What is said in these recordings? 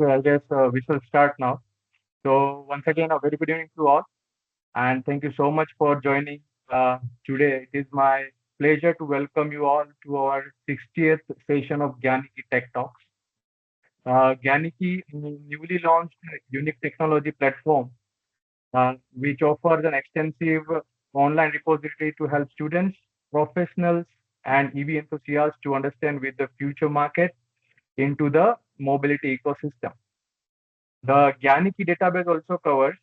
I guess we shall start now. So once again, a very good evening to all, and thank you so much for joining today. It is my pleasure to welcome you all to our 60th session of Gyaniki Tech Talks. Gyaniki, newly launched unique technology platform, which offers an extensive online repository to help students, professionals, and EV enthusiasts to understand with the future market into the mobility ecosystem. The gyaniki database also covers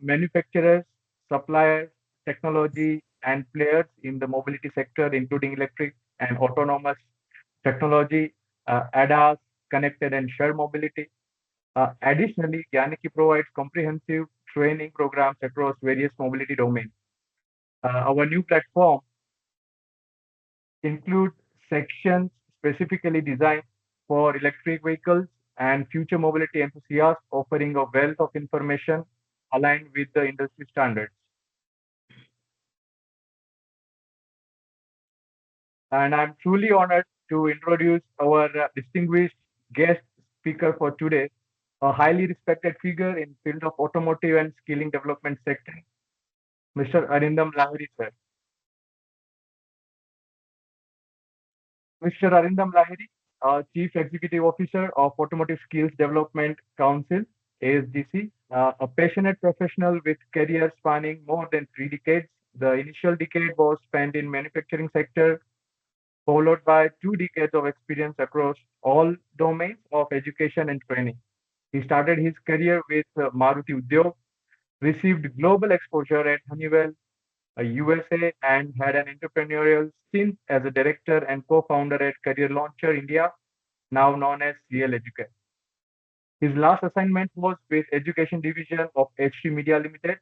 manufacturers, suppliers, technology, and players in the mobility sector, including electric and autonomous technology, ADAS, connected and shared mobility. Additionally, Gyaniki provides comprehensive training programs across various mobility domains. Our new platform includes sections specifically designed for electric vehicles and future mobility enthusiasts, offering a wealth of information aligned with the industry standards. And I'm truly honored to introduce our distinguished guest speaker for today, a highly respected figure in field of automotive and skilling development sector, Mr. Arindam Lahiri, sir. Mr. Arindam Lahiri, Chief Executive Officer of Automotive Skills Development Council, ASDC, a passionate professional with career spanning more than 3 decades. The initial decade was spent in manufacturing sector, followed by 2 decades of experience across all domains of education and training. He started his career with Maruti Udyog, received global exposure at Honeywell, USA, and had an entrepreneurial stint as a director and co-founder at Career Launcher India, now known as CL Educate. His last assignment was with Education Division of HT Media Limited.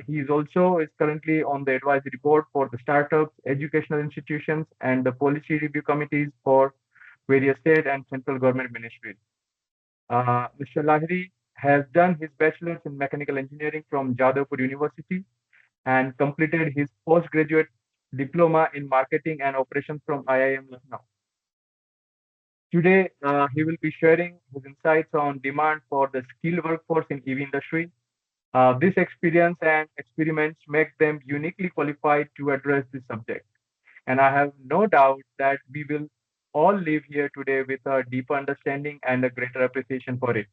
He is also is currently on the advisory board for the startups, educational institutions, and the policy review committees for various state and central government ministries. Mr. Lahiri has done his bachelor's in mechanical engineering from Jadavpur University and completed his postgraduate diploma in marketing and operations from IIM Lucknow. Today, he will be sharing his insights on demand for the skilled workforce in EV industry. This experience and experiments make them uniquely qualified to address this subject. And I have no doubt that we will all leave here today with a deeper understanding and a greater appreciation for it.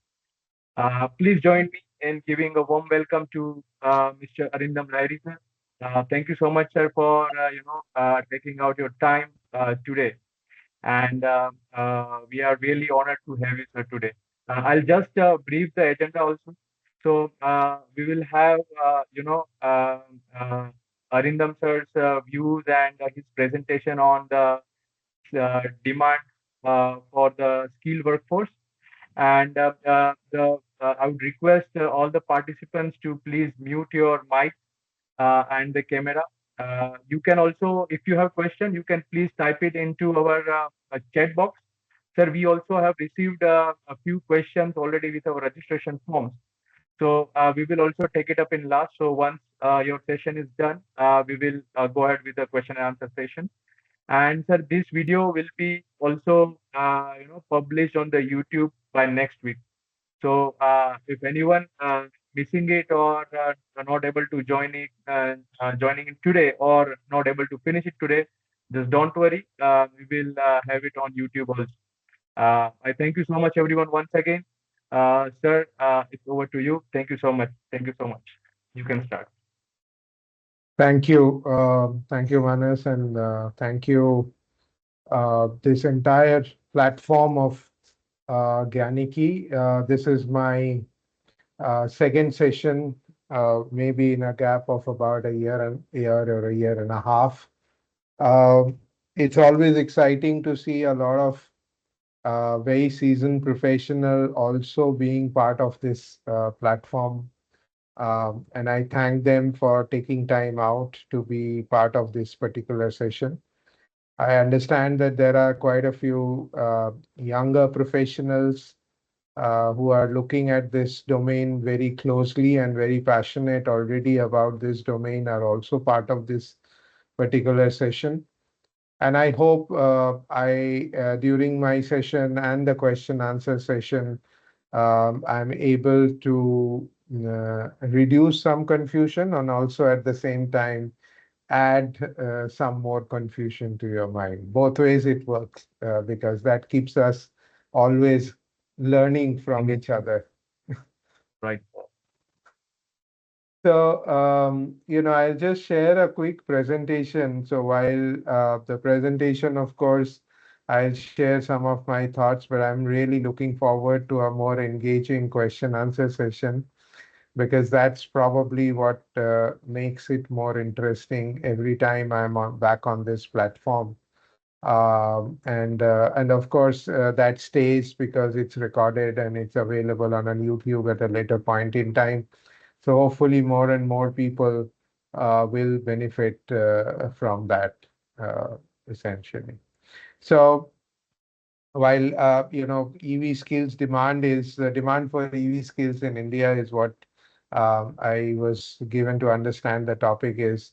Please join me in giving a warm welcome to Mr. Arindam Lahiri, sir. Thank you so much, sir, for taking out your time today, and we are really honored to have you, sir, today. I'll just brief the agenda also. So we will have Arindam sir's views and his presentation on the demand for the skilled workforce. And I would request all the participants to please mute your mic and the camera. You can also, if you have question, you can please type it into our chat box. Sir, we also have received a few questions already with our registration forms. So we will also take it up in last. So once your session is done, we will go ahead with the question and answer session. And sir, this video will be also published on the YouTube by next week. So if anyone missing it or not able to join it, joining it today or not able to finish it today, just don't worry. We will have it on YouTube also. I thank you so much, everyone, once again. Sir, it's over to you. Thank you so much. Thank you so much. You can start. Thank you. Thank you, Manas, and thank you this entire platform of Gyaniki. This is my second session, maybe in a gap of about a year or a year and a half. It's always exciting to see a lot of very seasoned professional also being part of this platform. And I thank them for taking time out to be part of this particular session. I understand that there are quite a few younger professionals who are looking at this domain very closely and very passionate already about this domain are also part of this particular session. And I hope I during my session and the question answer session, I'm able to reduce some confusion and also at the same time add some more confusion to your mind. Both ways it works because that keeps us always learning from each other. Right. So, I'll just share a quick presentation. So while the presentation, of course, I'll share some of my thoughts, but I'm really looking forward to a more engaging question answer session because that's probably what makes it more interesting every time back on this platform. And of course, that stays because it's recorded and it's available on a YouTube at a later point in time. So hopefully more and more people will benefit from that essentially. So while EV skills demand is the demand for EV skills in India is what I was given to understand the topic is,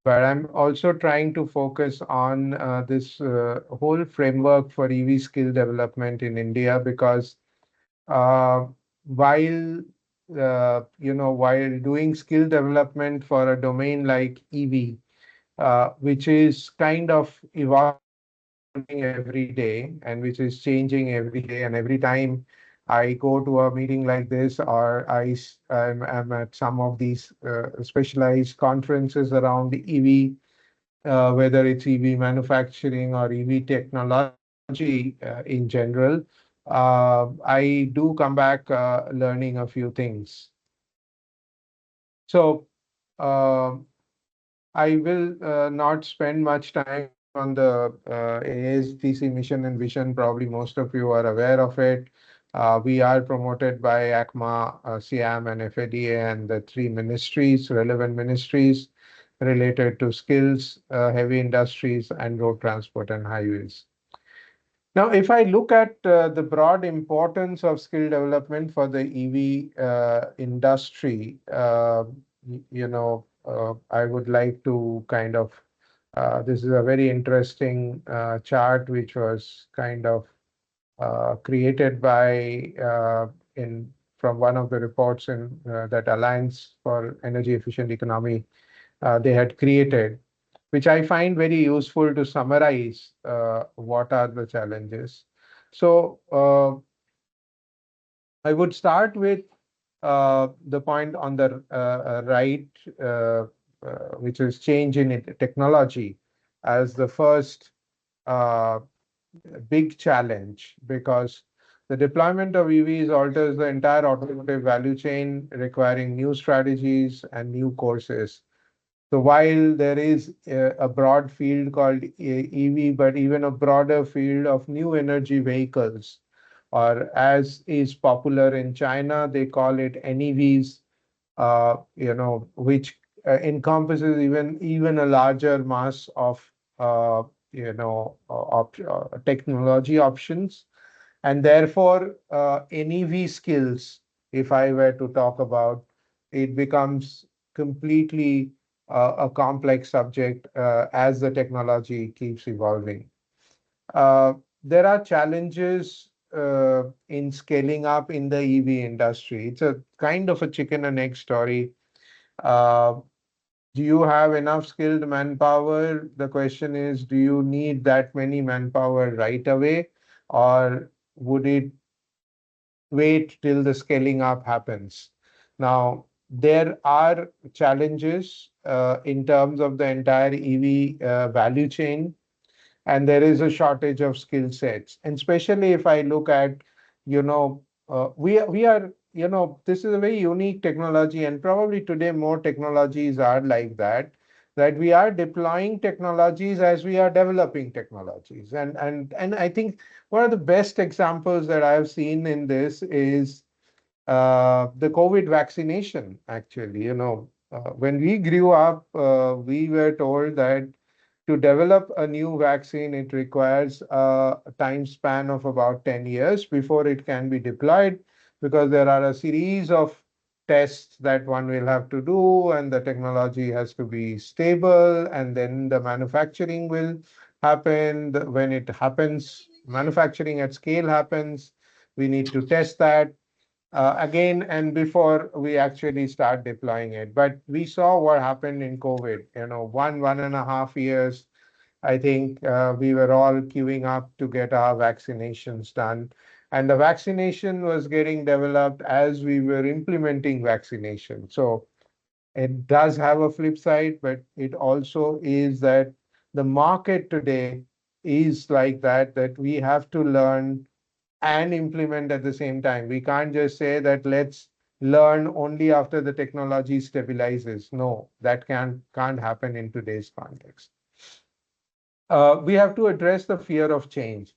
but I'm also trying to focus on this whole framework for EV skill development in India because uh, while doing skill development for a domain like EV, which is kind of evolving every day and which is changing every day, and every time I go to a meeting like this or I'm at some of these specialized conferences around EV, whether it's EV manufacturing or EV technology in general, I do come back learning a few things. So uh, I will not spend much time on the ASDC mission and vision. Probably most of you are aware of it. We are promoted by ACMA, SIAM, and FADA, and the three ministries, relevant ministries related to skills, heavy industries, and road transport and highways. Now, if I look at the broad importance of skill development for the EV industry, I would like to kind of, this is a very interesting chart which was kind of created by in from one of the reports in that Alliance for Energy Efficient Economy they had created, which I find very useful to summarize what are the challenges. So I would start with the point on the right, which is change in technology as the first uh, big challenge because the deployment of EVs alters the entire automotive value chain, requiring new strategies and new courses. So while there is a broad field called EV, but even a broader field of new energy vehicles, or as is popular in China, they call it NEVs, which encompasses even a larger mass of technology options, and therefore NEV skills. If I were to talk about, it becomes completely a complex subject as the technology keeps evolving. Uh, there are challenges in scaling up in the EV industry. It's a kind of a chicken and egg story. Uh, do you have enough skilled manpower? The question is, do you need that many manpower right away, or would it wait till the scaling up happens? Now, there are challenges in terms of the entire EV value chain, and there is a shortage of skill sets. And especially if I look at, we are, this is a very unique technology, and probably today more technologies are like that, that we are deploying technologies as we are developing technologies. And I think one of the best examples that I've seen in this is the COVID vaccination, actually. When we grew up, we were told that to develop a new vaccine, it requires a time span of about 10 years before it can be deployed because there are a series of tests that one will have to do, and the technology has to be stable, and then the manufacturing will happen, when it happens, manufacturing at scale happens, we need to test that again and before we actually start deploying it. But we saw what happened in COVID, 1.5 years. I think we were all queuing up to get our vaccinations done. And the vaccination was getting developed as we were implementing vaccination. So it does have a flip side, but it also is that the market today is like that, that we have to learn and implement at the same time. We can't just say that let's learn only after the technology stabilizes. No, that can't happen in today's context. We have to address the fear of change.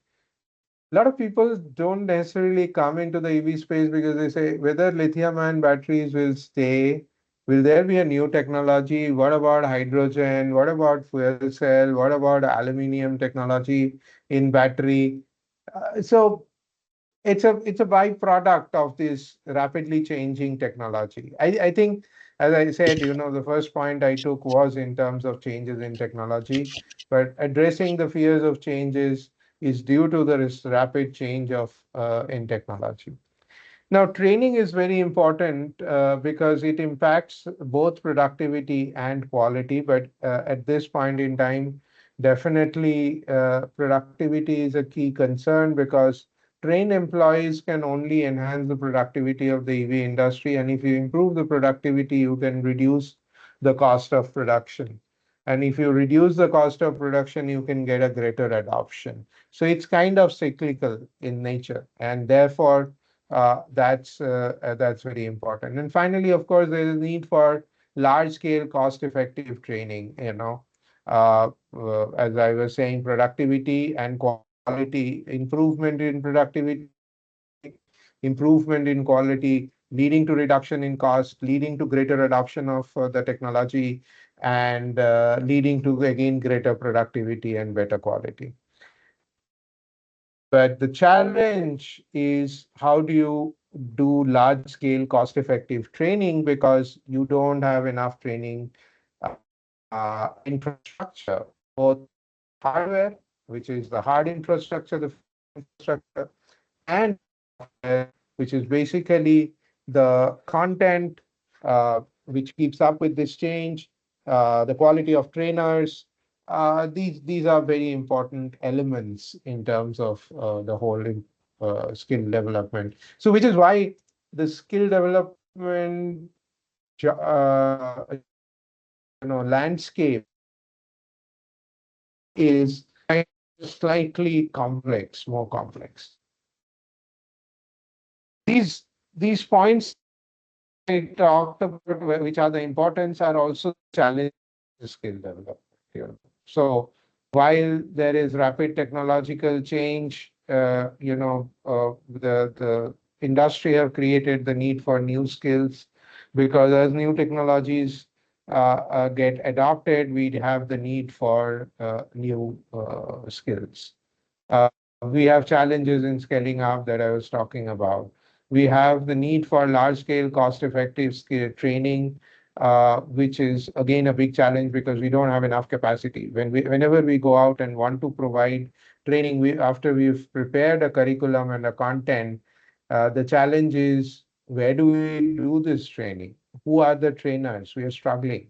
A lot of people don't necessarily come into the EV space because they say whether lithium ion batteries will stay, will there be a new technology? What about hydrogen? What about fuel cell? What about aluminum technology in battery? So it's a byproduct of this rapidly changing technology. I think, as I said, the first point I took was in terms of changes in technology, but addressing the fears of changes is due to the rapid change of in technology. Now, training is very important because it impacts both productivity and quality. But at this point in time, definitely productivity is a key concern because trained employees can only enhance the productivity of the EV industry. And if you improve the productivity, you can reduce the cost of production. And if you reduce the cost of production, you can get a greater adoption. So it's kind of cyclical in nature. And therefore, that's very important. And finally, of course, there is a need for large-scale, cost-effective training. As I was saying, productivity and quality, improvement in quality, leading to reduction in cost, leading to greater adoption of the technology, and leading to again greater productivity and better quality. But the challenge is how do you do large scale cost effective training because you don't have enough training infrastructure, both hardware, which is the hard infrastructure, the physical infrastructure, and software, which is basically the content which keeps up with this change, the quality of trainers. These are very important elements in terms of the whole skill development. So, which is why the skill development landscape is kind of slightly complex, more complex. These points I talked about, which are the importance, are also challenges to skill development. So while there is rapid technological change, the industry have created the need for new skills because as new technologies get adopted, we have the need for new skills. We have challenges in scaling up that I was talking about. We have the need for large-scale, cost-effective skill training, which is again a big challenge because we don't have enough capacity. Whenever we go out and want to provide training, after we've prepared a curriculum and a content, the challenge is where do we do this training? Who are the trainers? We are struggling.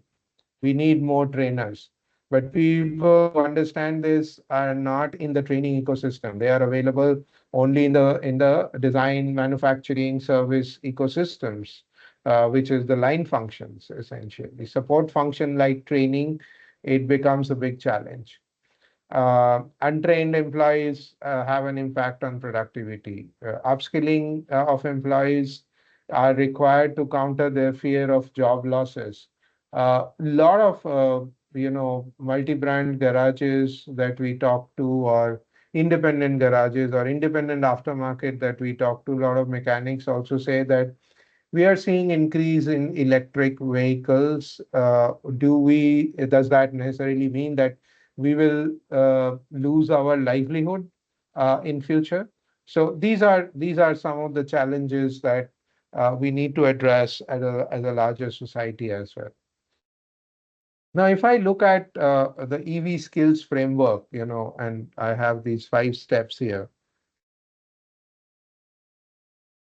We need more trainers. But people who understand this are not in the training ecosystem. They are available only in the design, manufacturing, service ecosystems, which is the line functions essentially. Support function like training, it becomes a big challenge. Untrained employees have an impact on productivity. Upskilling of employees are required to counter their fear of job losses. A lot of multi-brand garages that we talk to, or independent garages or independent aftermarket that we talk to, a lot of mechanics also say that we are seeing increase in electric vehicles. Does that necessarily mean that we will lose our livelihood in future? So these are some of the challenges that we need to address as a larger society as well. Now, if I look at the EV skills framework, and I have these 5 steps here.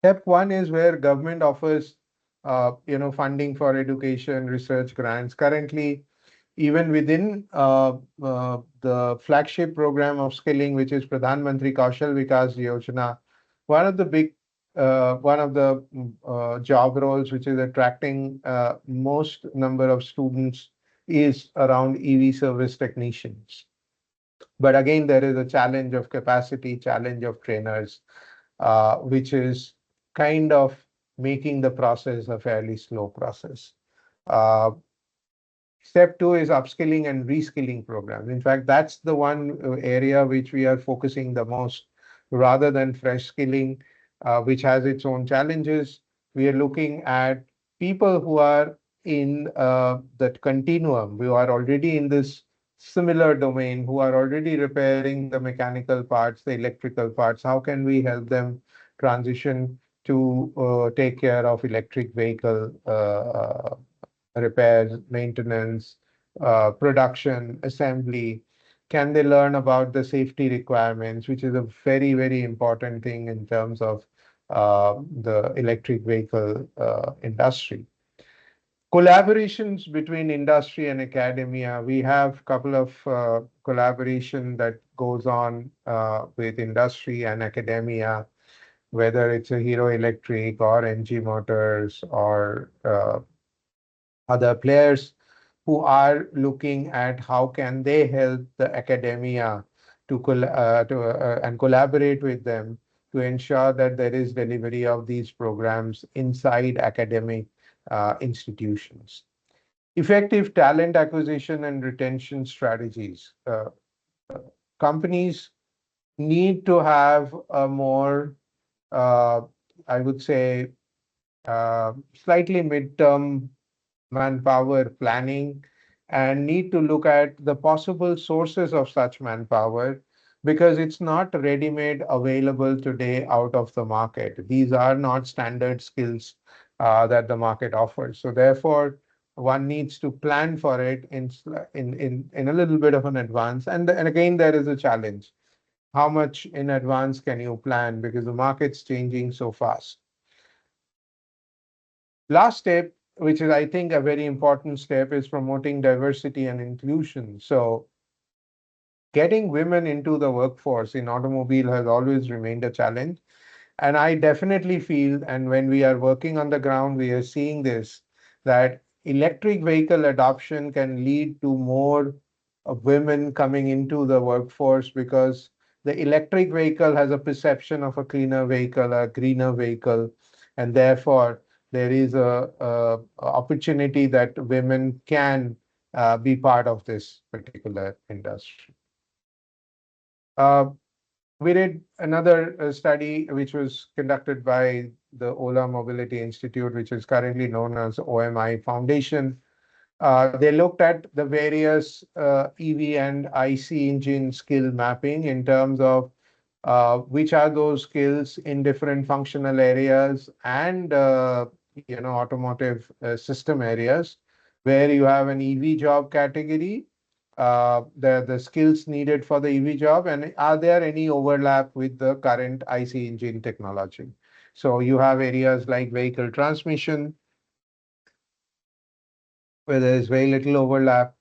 Step one is where government offers, funding for education, research grants. Currently, even within the flagship program of skilling, which is Pradhan Mantri Kaushal Vikas Yojana, one of the job roles which is attracting most number of students is around EV service technicians. But again, there is a challenge of capacity, challenge of trainers, which is kind of making the process a fairly slow process. Uh, Step two is upskilling and reskilling programs. In fact, that's the one area which we are focusing the most rather than fresh skilling, which has its own challenges. We are looking at people who are in that continuum, who are already in this similar domain, who are already repairing the mechanical parts, the electrical parts. How can we help them transition to take care of electric vehicle repairs, maintenance, production, assembly? Can they learn about the safety requirements, which is a very, very important thing in terms of the electric vehicle industry? Collaborations between industry and academia. We have a couple of collaboration that goes on with industry and academia, whether it's a Hero Electric or NG Motors or other players who are looking at how can they help the academia and collaborate with them to ensure that there is delivery of these programs inside academic institutions. Effective talent acquisition and retention strategies. Companies need to have a more, uh, I would say, slightly midterm manpower planning and need to look at the possible sources of such manpower because it's not ready-made available today out of the market. These are not standard skills that the market offers. So therefore, one needs to plan for it in a little bit of an advance. And again, there is a challenge. How much in advance can you plan because the market's changing so fast? Last step, which is I think a very important step, is promoting diversity and inclusion. So getting women into the workforce in automobile has always remained a challenge. And I definitely feel, and when we are working on the ground, we are seeing this, that electric vehicle adoption can lead to more women coming into the workforce because the electric vehicle has a perception of a cleaner vehicle, a greener vehicle, and therefore there is a opportunity that women can be part of this particular industry. Uh, we did another study which was conducted by the Ola Mobility Institute, which is currently known as OMI Foundation. They looked at the various EV and IC engine skill mapping in terms of which are those skills in different functional areas and automotive system areas where you have an EV job category, the skills needed for the EV job, and are there any overlap with the current IC engine technology? So you have areas like vehicle transmission, where there is very little overlap.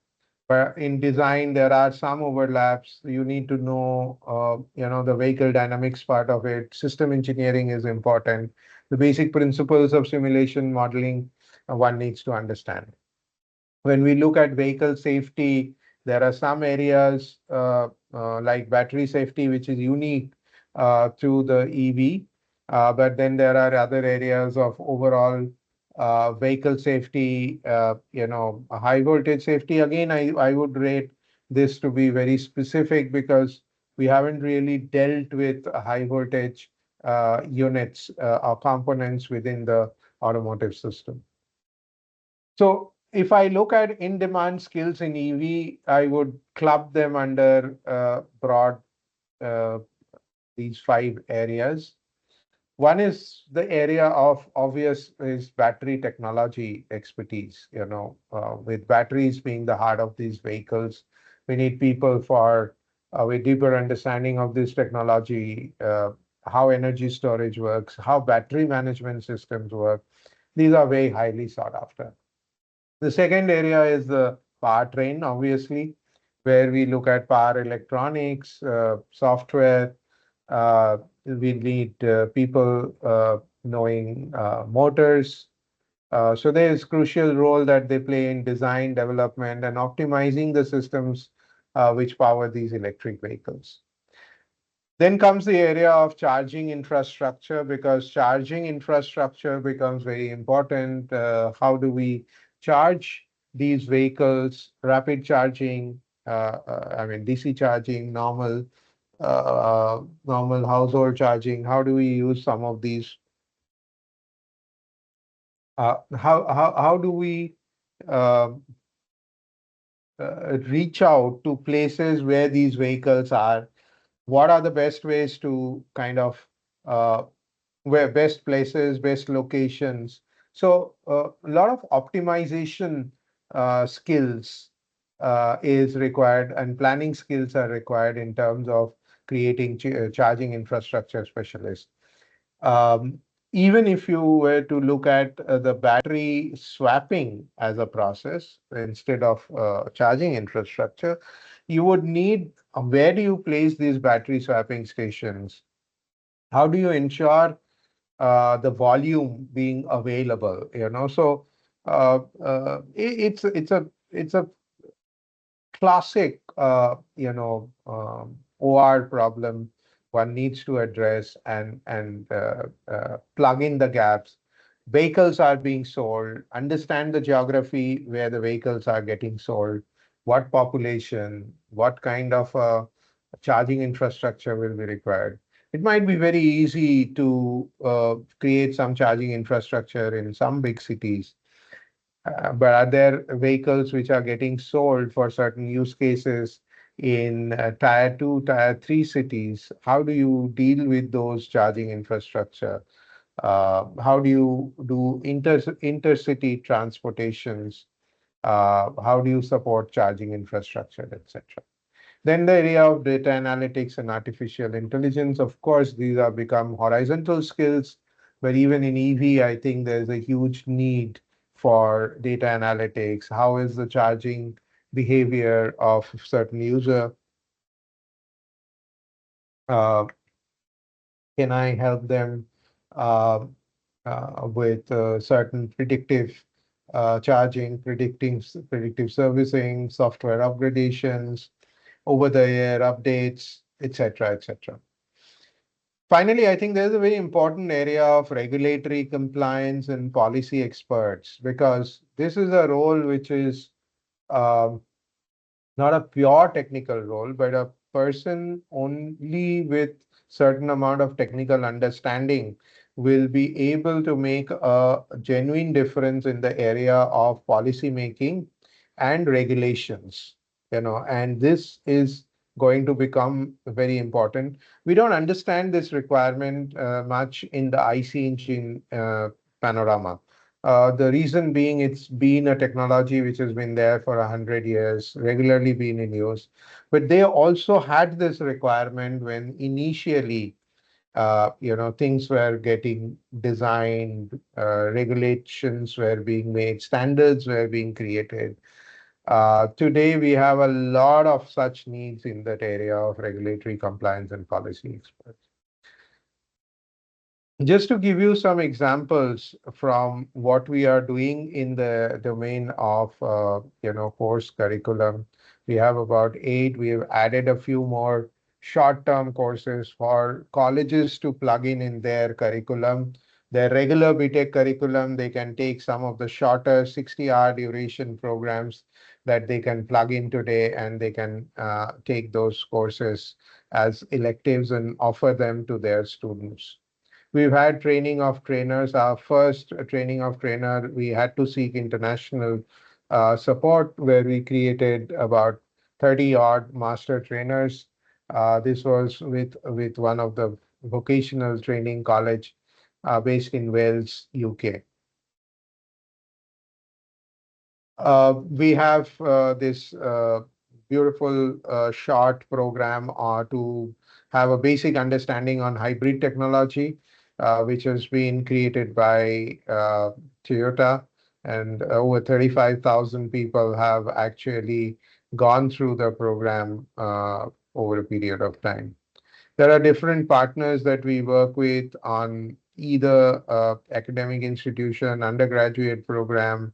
But in design, there are some overlaps. You need to know, the vehicle dynamics part of it. System engineering is important. The basic principles of simulation modeling, one needs to understand. When we look at vehicle safety, there are some areas like battery safety, which is unique to the EV. But then there are other areas of overall vehicle safety, high voltage safety. Again, I would rate this to be very specific because we haven't really dealt with high voltage units or components within the automotive system. So if I look at in-demand skills in EV, I would club them under broad uh, these 5 areas. One is the area of obvious is battery technology expertise. With batteries being the heart of these vehicles, we need people for with deeper understanding of this technology, how energy storage works, how battery management systems work. These are very highly sought after. The second area is the powertrain, obviously, where we look at power electronics, software. We need people knowing motors. So there is crucial role that they play in design, development, and optimizing the systems which power these electric vehicles. Then comes the area of charging infrastructure, because charging infrastructure becomes very important. How do we charge these vehicles? Rapid charging, I mean DC charging, normal household charging. How do we use some of these? How do we uh, reach out to places where these vehicles are? What are the best ways to kind of uh, where best places, best locations? So a lot of optimization skills is required, and planning skills are required in terms of creating charging infrastructure specialists. Um, Even if you were to look at the battery swapping as a process instead of charging infrastructure, you would need where do you place these battery swapping stations? How do you ensure the volume being available? So it's a classic, OR problem one needs to address and plug in the gaps. Vehicles are being sold, understand the geography where the vehicles are getting sold, what population, what kind of charging infrastructure will be required. It might be very easy to create some charging infrastructure in some big cities, but are there vehicles which are getting sold for certain use cases in tier two, tier three cities? How do you deal with those charging infrastructure? How do you do intercity transportations? How do you support charging infrastructure, etc.? Then the area of data analytics and artificial intelligence, of course, these are become horizontal skills, but even in EV, I think there's a huge need for data analytics. How is the charging behavior of certain user? Uh, can I help them uh, with certain predictive charging, predictive servicing, software upgradations, over-the-air updates, etc., etc. Finally, I think there's a very important area of regulatory compliance and policy experts, because this is a role which is um, not a pure technical role, but a person only with certain amount of technical understanding will be able to make a genuine difference in the area of policy making and regulations. And this is going to become very important. We don't understand this requirement much in the IC engine panorama. The reason being, it's been a technology which has been there for 100 years, regularly been in use. But they also had this requirement when initially, things were getting designed, regulations were being made, standards were being created. Today, we have a lot of such needs in that area of regulatory compliance and policy experts. Just to give you some examples from what we are doing in the domain of, course curriculum, we have about 8. We have added a few more short-term courses for colleges to plug in their curriculum. Their regular BTech curriculum, they can take some of the shorter 60-hour duration programs that they can plug in today, and they can take those courses as electives and offer them to their students. We've had training of trainers. Our first training of trainer, we had to seek international support, where we created about 30 odd master trainers. This was with one of the vocational training college. based in Wales, UK. We have this beautiful short program to have a basic understanding on hybrid technology, which has been created by Toyota, and over 35,000 people have actually gone through the program over a period of time. There are different partners that we work with on either academic institution, undergraduate program,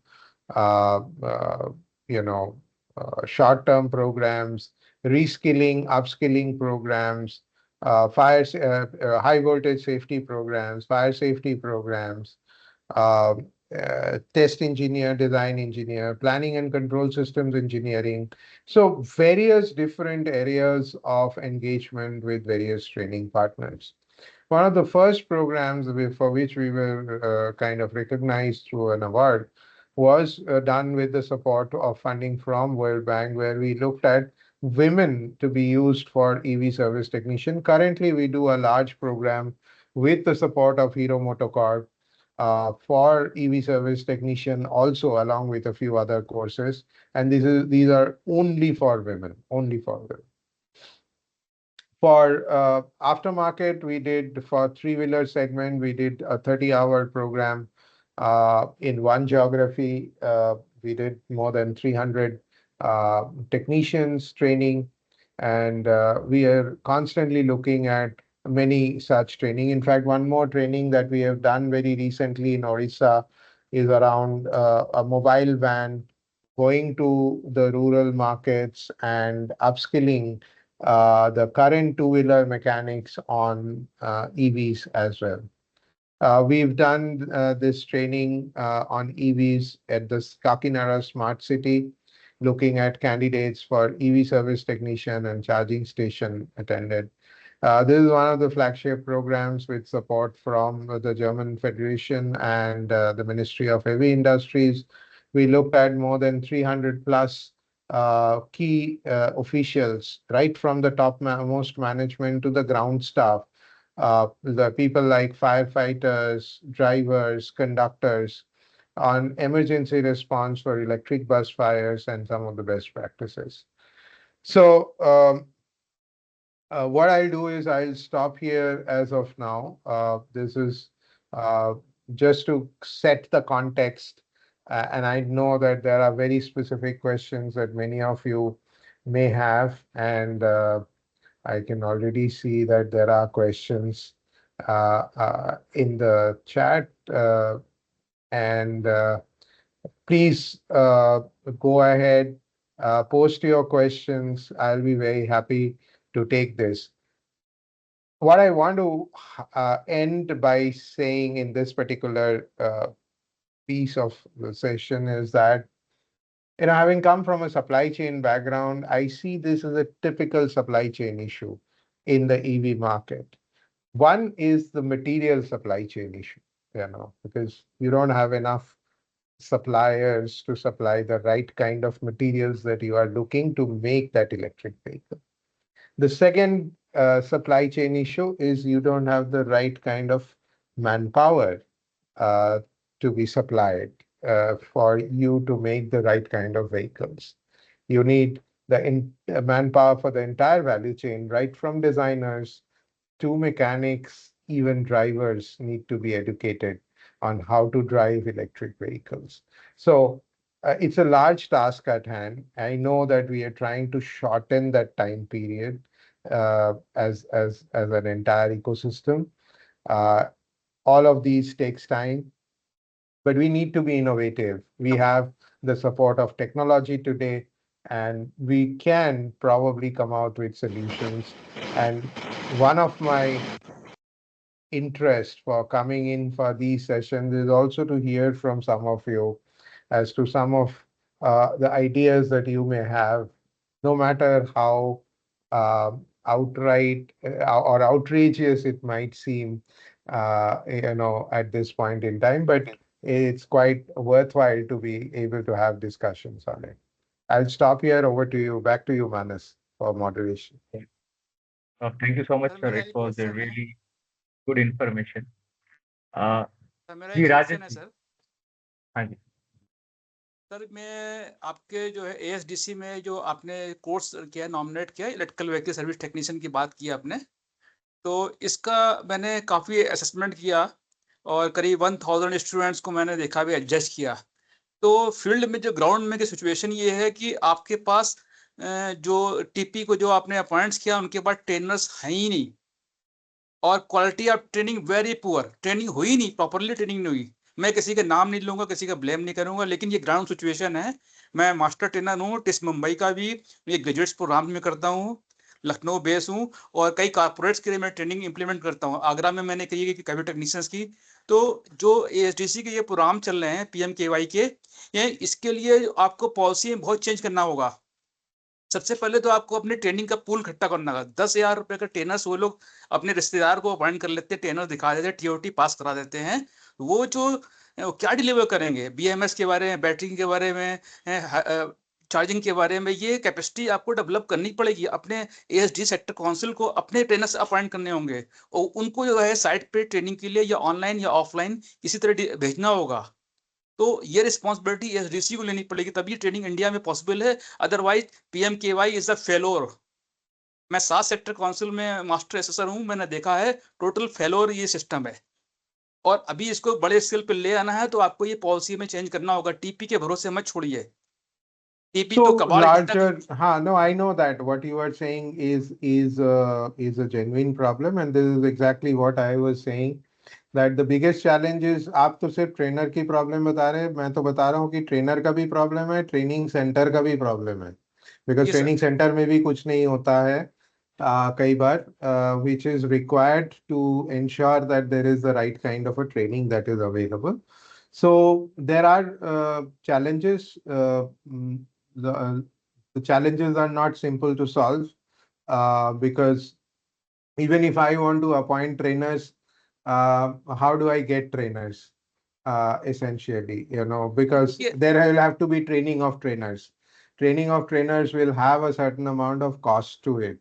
uh, uh, you know, short-term programs, reskilling, upskilling programs, high voltage safety programs, fire safety programs, uh, test engineer, design engineer, planning and control systems engineering. So various different areas of engagement with various training partners. One of the first programs for which we were kind of recognized through an award was done with the support of funding from World Bank, where we looked at women to be used for EV service technician. Currently, we do a large program with the support of Hero Motocorp for EV service technician, also along with a few other courses. And these are only for women, only for women. For aftermarket, we did for three-wheeler segment, we did a 30-hour program in one geography. We did more than 300 technicians training, and we are constantly looking at many such training. In fact, one more training that we have done very recently in Orissa is around a mobile van going to the rural markets and upskilling the current two-wheeler mechanics on EVs as well. We've done this training on EVs at the Kakinada Smart City, looking at candidates for EV service technician and charging station attendant. This is one of the flagship programs with support from the German Federation and the Ministry of Heavy Industries. We looked at more than 300 plus key officials, right from the top most management to the ground staff, the people like firefighters, drivers, conductors, on emergency response for electric bus fires and some of the best practices. So what I'll do is I'll stop here as of now. This is uh, just to set the context. And I know that there are very specific questions that many of you may have. And I can already see that there are questions in the chat. And please go ahead, post your questions. I'll be very happy to take this. What I want to end by saying in this particular piece of the session is that, having come from a supply chain background, I see this as a typical supply chain issue in the EV market. One is the material supply chain issue, because you don't have enough suppliers to supply the right kind of materials that you are looking to make that electric vehicle. The second supply chain issue is you don't have the right kind of manpower uh, to be supplied for you to make the right kind of vehicles. You need the manpower for the entire value chain, right from designers to mechanics, even drivers need to be educated on how to drive electric vehicles. So it's a large task at hand. I know that we are trying to shorten that time period as an entire ecosystem. Uh, all of these takes time, but we need to be innovative. We have the support of technology today, and we can probably come out with solutions. And one of my interest for coming in for these sessions is also to hear from some of you as to some of the ideas that you may have, no matter how outright or outrageous it might seem, at this point in time, but it's quite worthwhile to be able to have discussions on it. I'll stop here. Over to you. Back to you, Manas, for moderation. Thank you so much, sir. It was a really good information. अ, मेरा जी एक Rajesh question है जी। Sir. हाँ जी। Sir मैं आपके जो है ASDC में जो आपने कोर्स किया, नॉमिनेट किया, इलेक्ट्रिकल व्हीकल सर्विस टेक्नीशियन की बात की आपने, तो इसका मैंने काफ़ी असेसमेंट किया और करीब 1000 स्टूडेंट्स को मैंने देखा भी, एडजस्ट किया। तो फील्ड में जो ग्राउंड में की सिचुएशन ये है कि आपके पास जो टीपी को जो आपने अपॉइंट्स किया उनके पास ट्रेनर्स हैं ही नहीं, और quality of training very poor, training हुई नहीं, प्रॉपरली ट्रेनिंग नहीं हुई। मैं किसी का नाम नहीं लूंगा, किसी का ब्लेम नहीं करूंगा, लेकिन ये ग्राउंड सिचुएशन है। मैं मास्टर ट्रेनर हूँ, टिस मुंबई का भी, ये ग्रेजुएट्स प्रोग्राम में करता हूँ, लखनऊ बेस हूँ, और कई कारपोरेट्स के लिए मैं ट्रेनिंग इंप्लीमेंट करता हूँ। आगरा में मैंने कही कि कभी टेक्नीशियंस की। तो जो एएसडीसी के ये प्रोग्राम चल रहे हैं पीएम केवाई के, ये इसके लिए आपको पॉलिसी में बहुत चेंज करना होगा। सबसे पहले तो आपको अपने ट्रेनिंग का पूल इकट्ठा करना होगा। 10,000 रुपए का ट्रेनर्स वो लोग अपने रिश्तेदार को अपॉइंट कर लेते हैं, ट्रेनर दिखा देते हैं, टीओटी पास करा देते हैं। वो जो वो क्या डिलीवर करेंगे, बीएमएस के बारे में, बैटरी के बारे में, चार्जिंग के बारे में, ये कैपेसिटी आपको डेवलप करनी पड़ेगी। अपने एएसडी सेक्टर काउंसिल को अपने ट्रेनर्स अपॉइंट करने होंगे, और उनको जो है साइट पे ट्रेनिंग के लिए या ऑनलाइन या ऑफलाइन किसी तरह भेजना होगा। तो ये रिस्पॉन्सिबिलिटी एसडीसी को लेनी पड़ेगी, तभी ट्रेनिंग इंडिया में पॉसिबल है। Otherwise PM KY is a failure. मैं 7 सेक्टर काउंसिल में मास्टर एसेसर हूं, मैंने देखा है टोटल फेलोर ये सिस्टम है। और अभी इसको बड़े स्केल पे ले आना है तो आपको ये पॉलिसी में चेंज करना होगा। टीपी के भरोसे मत छोड़िए, टीपी तो So कबाड़ की तरह। larger, no, I know that what you are saying is a genuine problem, and this is exactly what I was saying. That the biggest challenge is, आप तो सिर्फ ट्रेनर की प्रॉब्लम बता रहे हैं, मैं तो बता रहा हूँ कि ट्रेनर का भी प्रॉब्लम है, ट्रेनिंग सेंटर का भी प्रॉब्लम है, बिकॉज ये सर, ट्रेनिंग सेंटर में भी कुछ नहीं होता है कई बार, which is required to ensure that there is the right kind of a training that is available. So there are challenges. The, uh, the challenges are not simple to solve because even if I want to appoint trainers, how do I get trainers? Essentially, because देखिए, there will have to be training of trainers. Training of trainers will have a certain amount of cost to it.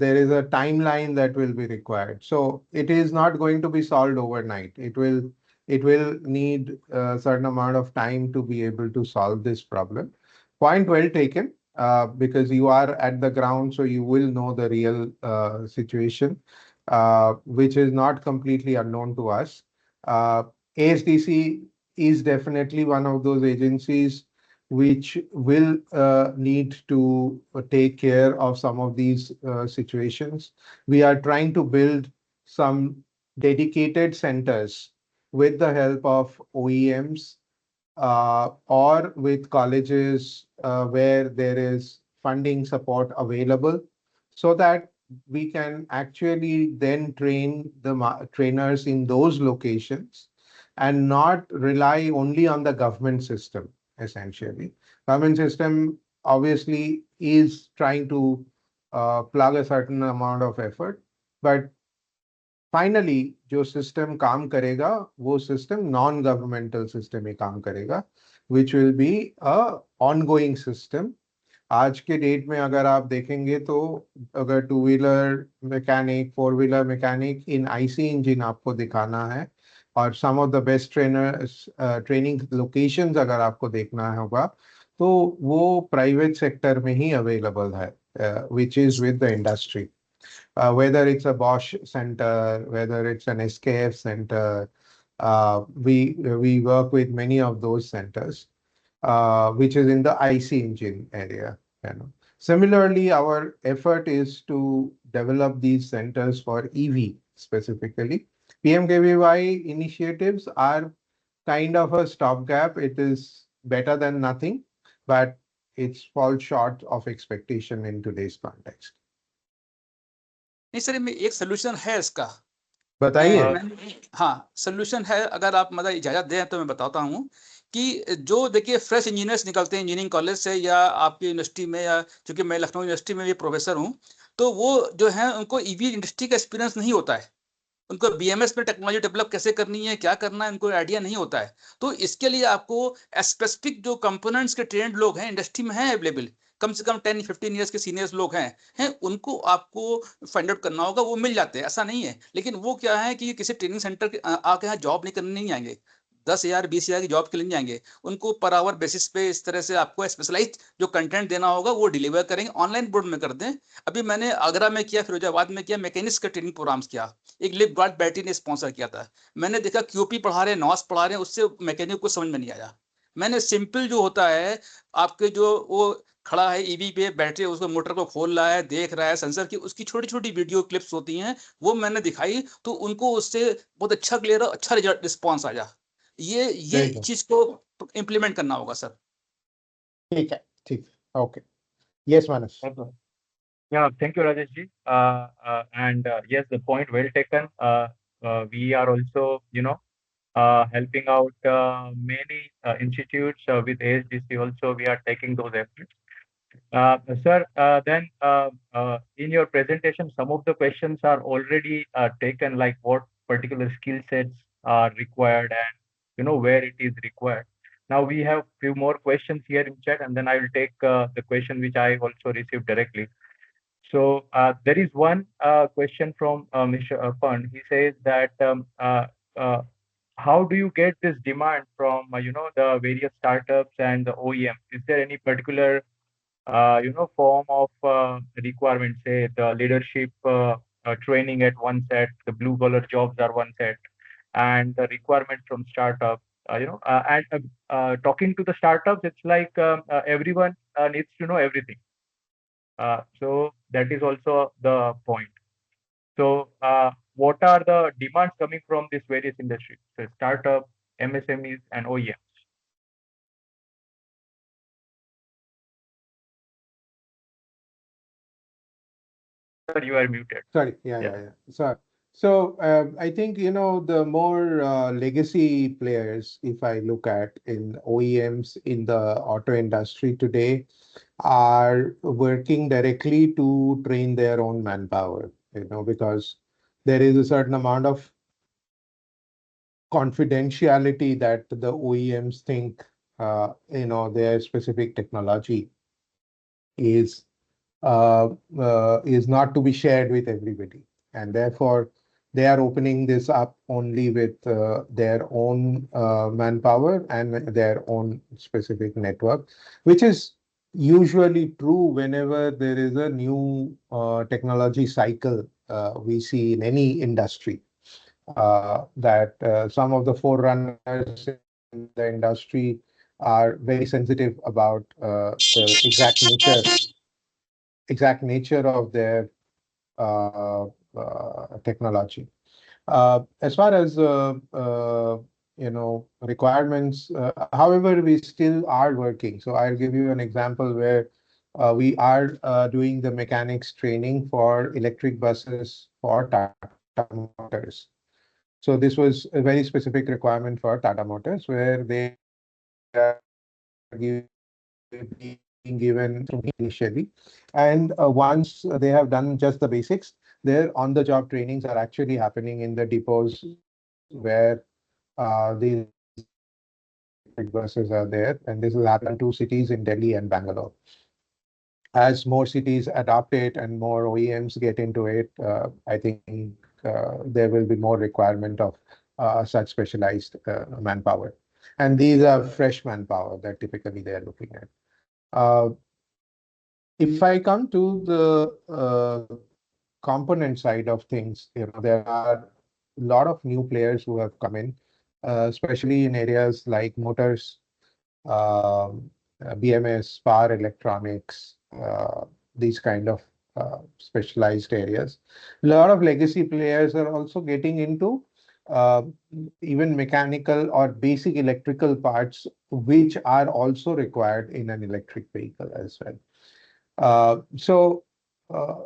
There is a timeline that will be required. So it is not going to be solved overnight. It will need a certain amount of time to be able to solve this problem. Point well taken, because you are at the ground, so you will know the real situation, which is not completely unknown to us. ASDC is definitely one of those agencies which will need to take care of some of these situations. We are trying to build some dedicated centers with the help of OEMs or with colleges where there is funding support available, so that we can actually then train the trainers in those locations and not rely only on the government system. Essentially, government system obviously is trying to plug a certain amount of effort, but finally जो system काम करेगा वो system non governmental system ही काम करेगा, which will be a ongoing system. आज के date में अगर आप देखेंगे तो अगर two wheeler mechanic, four wheeler mechanic in IC engine आपको दिखाना है, और some of the best trainers training locations अगर आपको देखना होगा, तो वो प्राइवेट सेक्टर में ही अवेलेबल है, which is with the industry. Whether it's a Bosch center, whether it's an SKF center, we work with many of those centers, which is in the IC engine area. Similarly, our effort is to develop these centers for EV specifically. PMKVY initiatives are kind of a stopgap. It is better than nothing, but it's falls short of expectation in today's context. नहीं sir, में एक solution है इसका। बताइए। हाँ, solution है, अगर आप मतलब इजाजत दें तो मैं बताता हूँ कि जो देखिए फ्रेश इंजीनियर्स निकलते हैं इंजीनियरिंग कॉलेज से या आपकी यूनिवर्सिटी में, या चूंकि मैं लखनऊ यूनिवर्सिटी में भी प्रोफेसर हूँ, तो वो जो है उनको ईवी इंडस्ट्री का एक्सपीरियंस नहीं होता है। उनको बीएमएस में टेक्नोलॉजी डेवलप कैसे करनी है, क्या करना है, उनको आइडिया नहीं होता है। तो इसके लिए आपको स्पेसिफिक जो कंपोनेंट्स के ट्रेंड लोग हैं इंडस्ट्री में हैं अवेलेबल, कम से कम 10-15 ईयर्स के सीनियर्स लोग हैं उनको आपको फाइंड आउट करना होगा, वो मिल जाते हैं, ऐसा नहीं है। लेकिन वो क्या है कि किसी ट्रेनिंग सेंटर के आके यहाँ जॉब नहीं करने नहीं आएंगे, 10,000 20,000 की जॉब के लिए नहीं आएंगे। उनको पर आवर बेसिस पे इस तरह से आपको स्पेशलाइज जो कंटेंट देना होगा वो डिलीवर करेंगे, ऑनलाइन बोर्ड में कर दें। अभी मैंने आगरा में किया, फिरोजाबाद में किया, मैकेनिक्स का ट्रेनिंग प्रोग्राम्स किया, एक लिफ्ट गार्ड बैटरी ने स्पॉन्सर किया था। मैंने देखा क्यूपी पढ़ा रहे हैं, नॉस पढ़ा रहे हैं, उससे मैकेनिक को समझ में नहीं आया। मैंने सिंपल जो होता है आपके जो वो खड़ा है ईवी पे बैटरी, उसको मोटर को खोल रहा है, देख रहा है सेंसर की, उसकी छोटी छोटी वीडियो क्लिप्स होती हैं, वो मैंने दिखाई, तो उनको उससे बहुत अच्छा क्लियर अच्छा रिजल्ट रिस्पॉन्स आया। ये Very good. चीज को इम्प्लीमेंट करना होगा सर। ठीक है, ठीक है, okay, yes Manas. Yeah, thank you, Rajesh ji. And yes, the point well taken. We are also, helping out many institutes with ASDC. Also, we are taking those efforts. Sir, then in your presentation, some of the questions are already taken, like what particular skill sets are required and where it is required. Now we have few more questions here in chat, and then I will take the question which I also received directly. So there is one question from Mr. Arpan. He says that uh, how do you get this demand from the various startups and the OEM? Is there any particular form of requirement? Say the leadership training at one set, the blue collar jobs are one set, and the requirement from startup. And talking to the startups, it's like everyone needs to know everything. So that is also the point. So what are the demands coming from these various industries? So startup, MSMEs, and OEMs. Sir, you are muted. Sorry, yeah. So I think, the more legacy players, if I look at in OEMs in the auto industry today, are working directly to train their own manpower, because there is a certain amount of confidentiality that the OEMs think, their specific technology is not to be shared with everybody, and therefore they are opening this up only with their own manpower and their own specific network, which is usually true whenever there is a new technology cycle we see in any industry. That some of the forerunners in the industry are very sensitive about the exact nature of their technology. As far as requirements, however, we still are working. So I'll give you an example where we are doing the mechanics training for electric buses for Tata Motors. So this was a very specific requirement for Tata Motors, where they are being given initially. And once they have done just the basics, their on-the-job trainings are actually happening in the depots where these buses are there. And this will happen in 2 cities in Delhi and Bangalore. As more cities adopt it and more OEMs get into it, I think there will be more requirement of such specialized manpower. And these are fresh manpower that typically they are looking at. If I come to the component side of things, there are a lot of new players who have come in, especially in areas like motors, BMS, power electronics, these kind of specialized areas. A lot of legacy players are also getting into uh, even mechanical or basic electrical parts, which are also required in an electric vehicle as well. So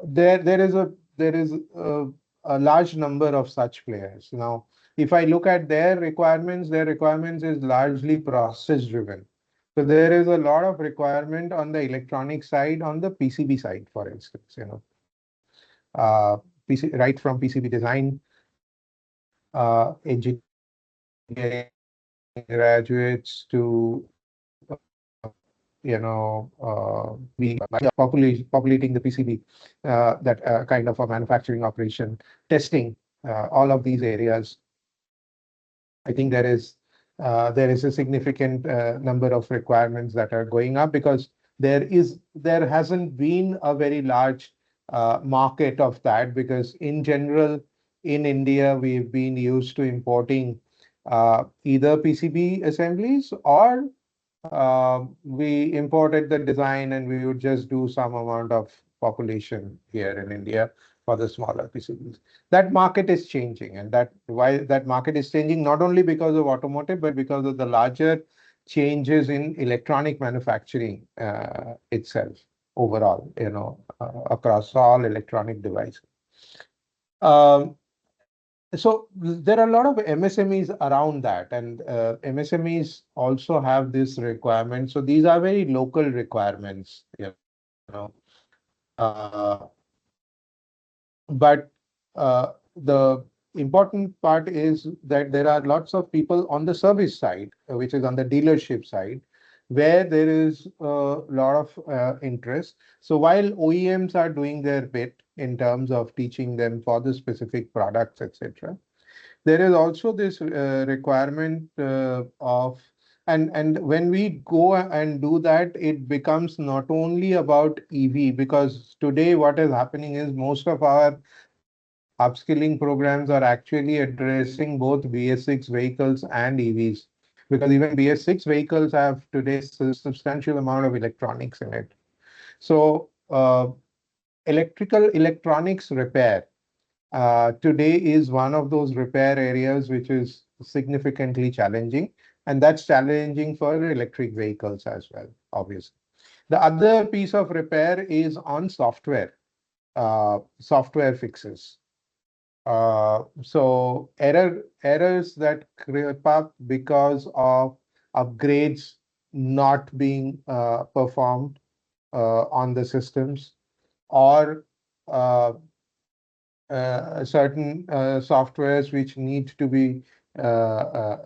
there is a large number of such players. Now, if I look at their requirements is largely process driven. So there is a lot of requirement on the electronic side, on the PCB side, for instance, right from PCB design, engineering graduates to populating the PCB, that kind of a manufacturing operation, testing, all of these areas. I think there is a significant number of requirements that are going up because there hasn't been a very large market of that, because in general in India we've been used to importing either PCB assemblies, or we imported the design and we would just do some amount of population here in India for the smaller PCBs. That market is changing, and that market is changing not only because of automotive, but because of the larger changes in electronic manufacturing itself overall, across all electronic devices. So there are a lot of MSMEs around that, and MSMEs also have this requirement. So these are very local requirements, but the important part is that there are lots of people on the service side, which is on the dealership side, where there is a lot of interest. So while OEMs are doing their bit in terms of teaching them for the specific products, etc., there is also this requirement of, and when we go and do that, it becomes not only about EV, because today what is happening is most of our upskilling programs are actually addressing both BS6 vehicles and EVs, because even BS6 vehicles have today substantial amount of electronics in it. So electronics repair today is one of those repair areas which is significantly challenging, and that's challenging for electric vehicles as well, obviously. The other piece of repair is on software fixes. So errors that creep up because of upgrades not being performed on the systems, or certain softwares which need to be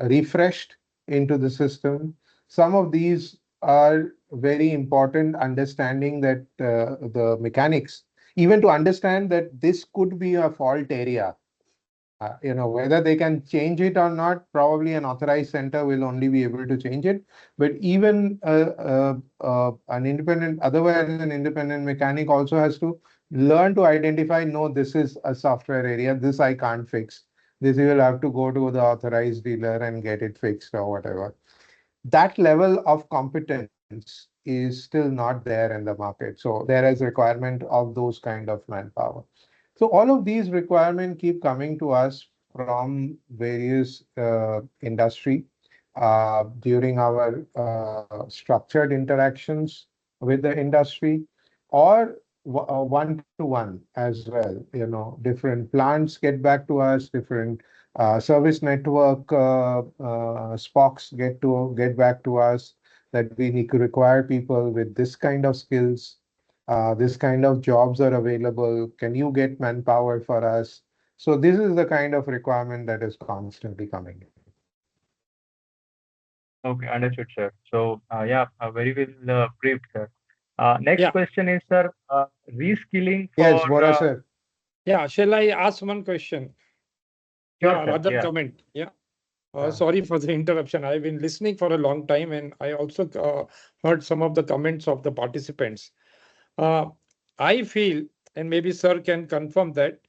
refreshed into the system. Some of these are very important, understanding that the mechanics, even to understand that this could be a fault area. Whether they can change it or not, probably an authorized center will only be able to change it. But even an independent mechanic also has to learn to identify, no, this is a software area, this I can't fix. This you will have to go to the authorized dealer and get it fixed or whatever. That level of competence is still not there in the market. So there is requirement of those kind of manpower. So all of these requirements keep coming to us from various industry during our structured interactions with the industry, or one-to-one as well. Different plants get back to us, different service network spokes get back to us, that we need to require people with this kind of skills. This kind of jobs are available. Can you get manpower for us? So this is the kind of requirement that is constantly coming in. Okay, understood, sir. So, yeah, very well briefed, sir. Next Yeah, question is, sir, reskilling Yes, for Bora sir. yeah. Shall I ask one question? sure, Yeah, sir. rather Yeah. comment. Yeah. Yeah. Sorry for the interruption. I've been listening for a long time, and I also heard some of the comments of the participants. Uh, I feel, and maybe sir can confirm that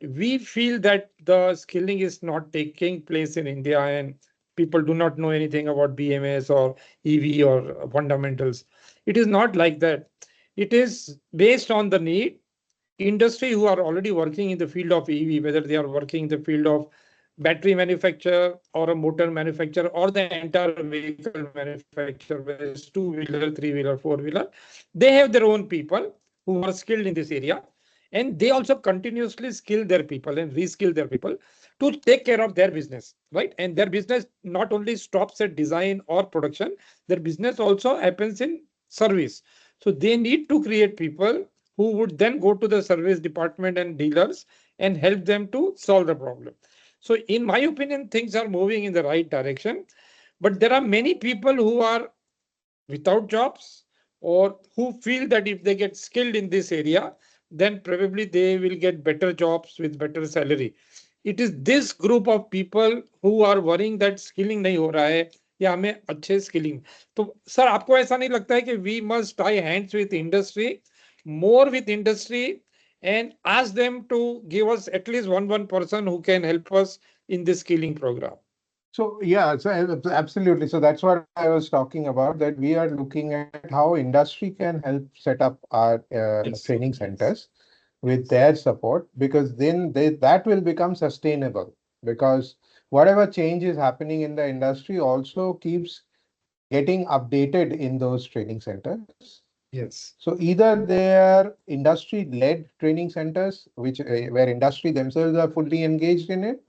we feel that the skilling is not taking place in India, and people do not know anything about BMS or EV or fundamentals. It is not like that. It is based on the need. Industry who are already working in the field of EV, whether they are working in the field of battery manufacture or a motor manufacturer or the entire vehicle manufacturer, whether it's two-wheeler, three-wheeler, four-wheeler, they have their own people who are skilled in this area. And they also continuously skill their people and reskill their people to take care of their business, right? And their business not only stops at design or production, their business also happens in service. So they need to create people who would then go to the service department and dealers and help them to solve the problem. So in my opinion, things are moving in the right direction, but there are many people who are without jobs, or who feel that if they get skilled in this area, then probably they will get better jobs with better salary. It is this group of people who are worrying that skilling नहीं हो रहा है या हमें अच्छे skilling. तो sir आपको ऐसा नहीं लगता है कि we must tie hands with industry, more with industry, and ask them to give us at least one person who can help us in this skilling program? So yeah, so absolutely. So that's what I was talking about, that we are looking at how industry can help set up our training centers with their support, because then that will become sustainable, because whatever change is happening in the industry also keeps getting updated in those training centers. Yes. So either they are industry-led training centers, which where industry themselves are fully engaged in it,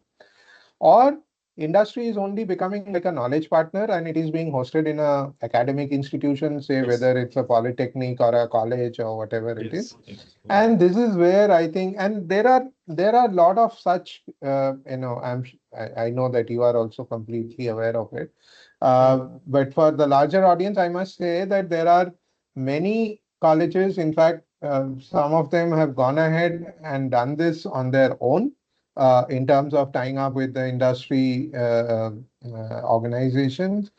or industry is only becoming like a knowledge partner and it is being hosted in a academic institution, say whether it's a polytechnic or a college or whatever it is. And this is where I think, and there are a lot of such, I know that you are also completely aware of it. But for the larger audience, I must say that there are many colleges, in fact, some of them have gone ahead and done this on their own. In terms of tying up with the industry organizations.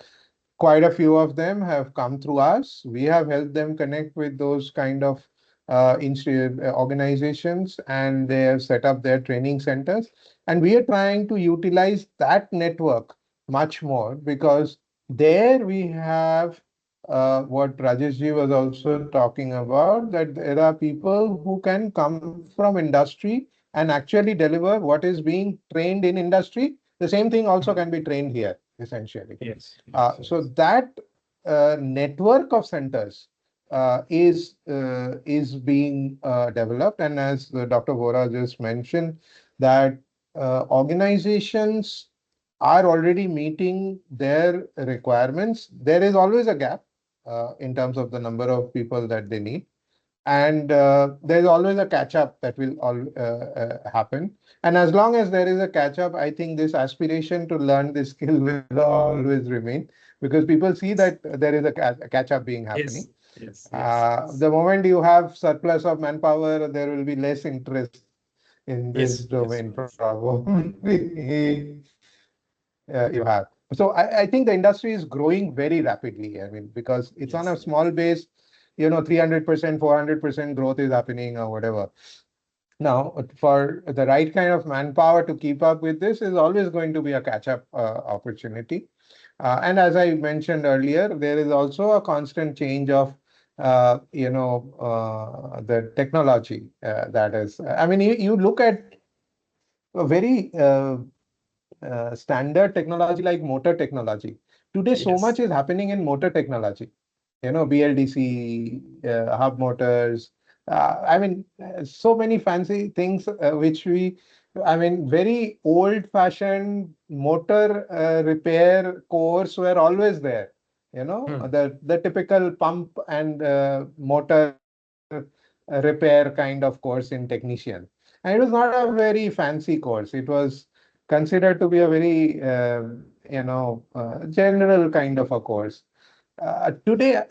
Quite a few of them have come through us. We have helped them connect with those kind of organizations, and they have set up their training centers. And we are trying to utilize that network much more, because there we have what Rajeshji was also talking about, that there are people who can come from industry and actually deliver what is being trained in industry. The same thing also can be trained here, essentially. Yes. So that network of centers is being developed. And as Dr. Vora just mentioned, that organizations are already meeting their requirements. There is always a gap in terms of the number of people that they need. And there's always a catch up that will happen. And as long as there is a catch up, I think this aspiration to learn this skill will always remain, because people see that there is a catch up being happening. Yes. The moment you have surplus of manpower, there will be less interest in this domain, probably. You have. So I think the industry is growing very rapidly. I mean, because it's on a small base, 300%, 400% growth is happening or whatever. Now, for the right kind of manpower to keep up with this is always going to be a catch-up opportunity. And as I mentioned earlier, there is also a constant change of, the technology that is. I mean, you look at a very standard technology like motor technology. Today, so much is happening in motor technology. BLDC, hub motors. I mean, so many fancy things which very old-fashioned motor repair course were always there. The typical pump and motor repair kind of course in technician. And it was not a very fancy course. It was considered to be a very, general kind of a course. Today,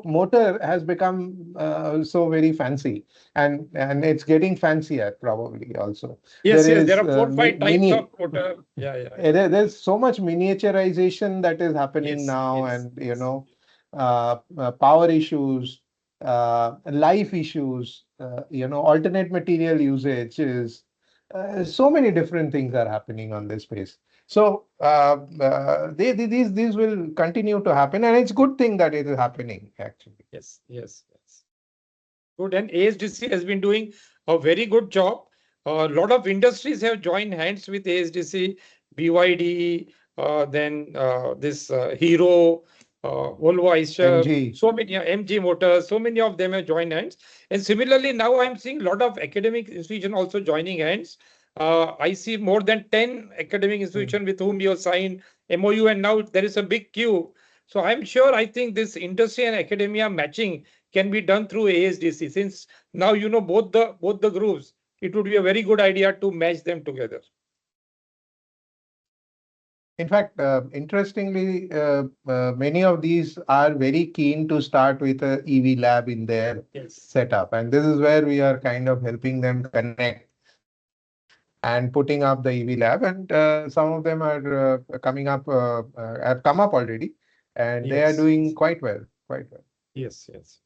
motor has become so very fancy, and it's getting fancier probably also. There are 4-5 types of motor. There's so much miniaturization that is happening now, and power issues, life issues, alternate material usages. So many different things are happening on this space. So these will continue to happen, and it's a good thing that it is happening, actually. Yes. Good. And ASDC has been doing a very good job. A lot of industries have joined hands with ASDC, BYD, then this Hero, Volvo Eicher, MG. so many MG Motors, so many of them have joined hands. And similarly, now I'm seeing a lot of academic institutions also joining hands. I see more than 10 academic institutions with whom you have signed MOU, and now there is a big queue. So I'm sure, I think this industry and academia matching can be done through ASDC. Since now both the groups, it would be a very good idea to match them together. In fact, interestingly, many of these are very keen to start with a EV lab in their setup, and this is where we are kind of helping them connect and putting up the EV lab. And some of them are coming up, have come up already, and they are doing quite well, quite well. Yes, yes.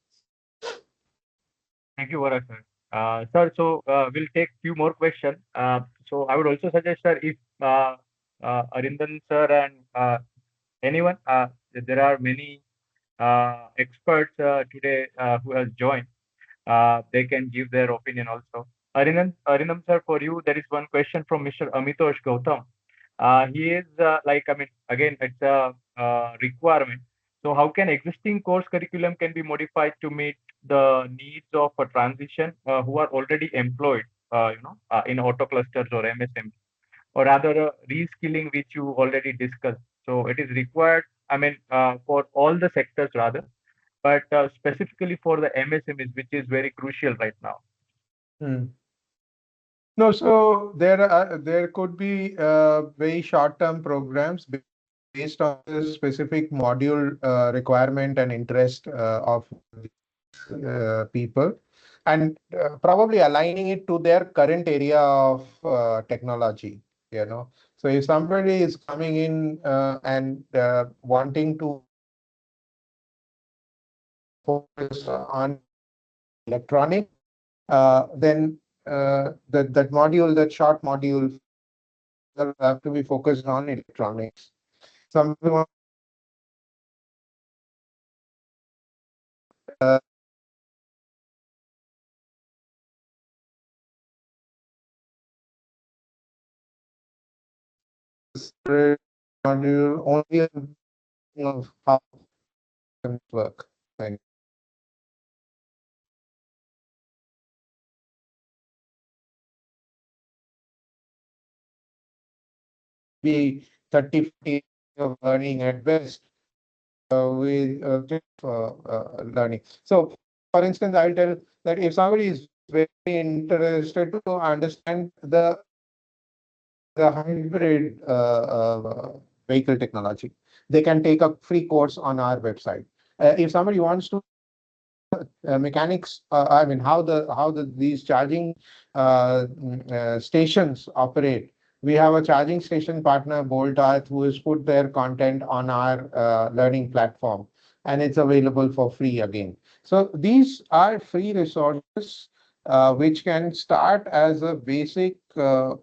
Thank you, Varad, sir. Sir, so we'll take few more questions. So I would also suggest, sir, if Arindam sir and anyone, there are many experts today who has joined. They can give their opinion also. Arindam sir, for you, there is one question from Mr. Amitosh Gautam. He is like, I mean, again, it's a requirement. So how can existing course curriculum can be modified to meet the needs of a transition who are already employed, in auto clusters or MSME, or rather reskilling which you already discussed. So it is required, I mean, for all the sectors rather, but specifically for the MSMEs, which is very crucial right now. Hmm. No, so there could be very short-term programs based on the specific module requirement and interest of people, and probably aligning it to their current area of technology. So if somebody is coming in and wanting to focus on electronic, then that module, that short module, will have to be focused on electronics. Some module only of how things work. Right. Be 30, 40 of learning at best with learning. So, for instance, I'll tell that if somebody is very interested to understand the hybrid vehicle technology, they can take a free course on our website. If somebody wants to mechanics, I mean, how these charging stations operate. We have a charging station partner, Boltarth, who has put their content on our learning platform, and it's available for free again. So these are free resources which can start as a basic, building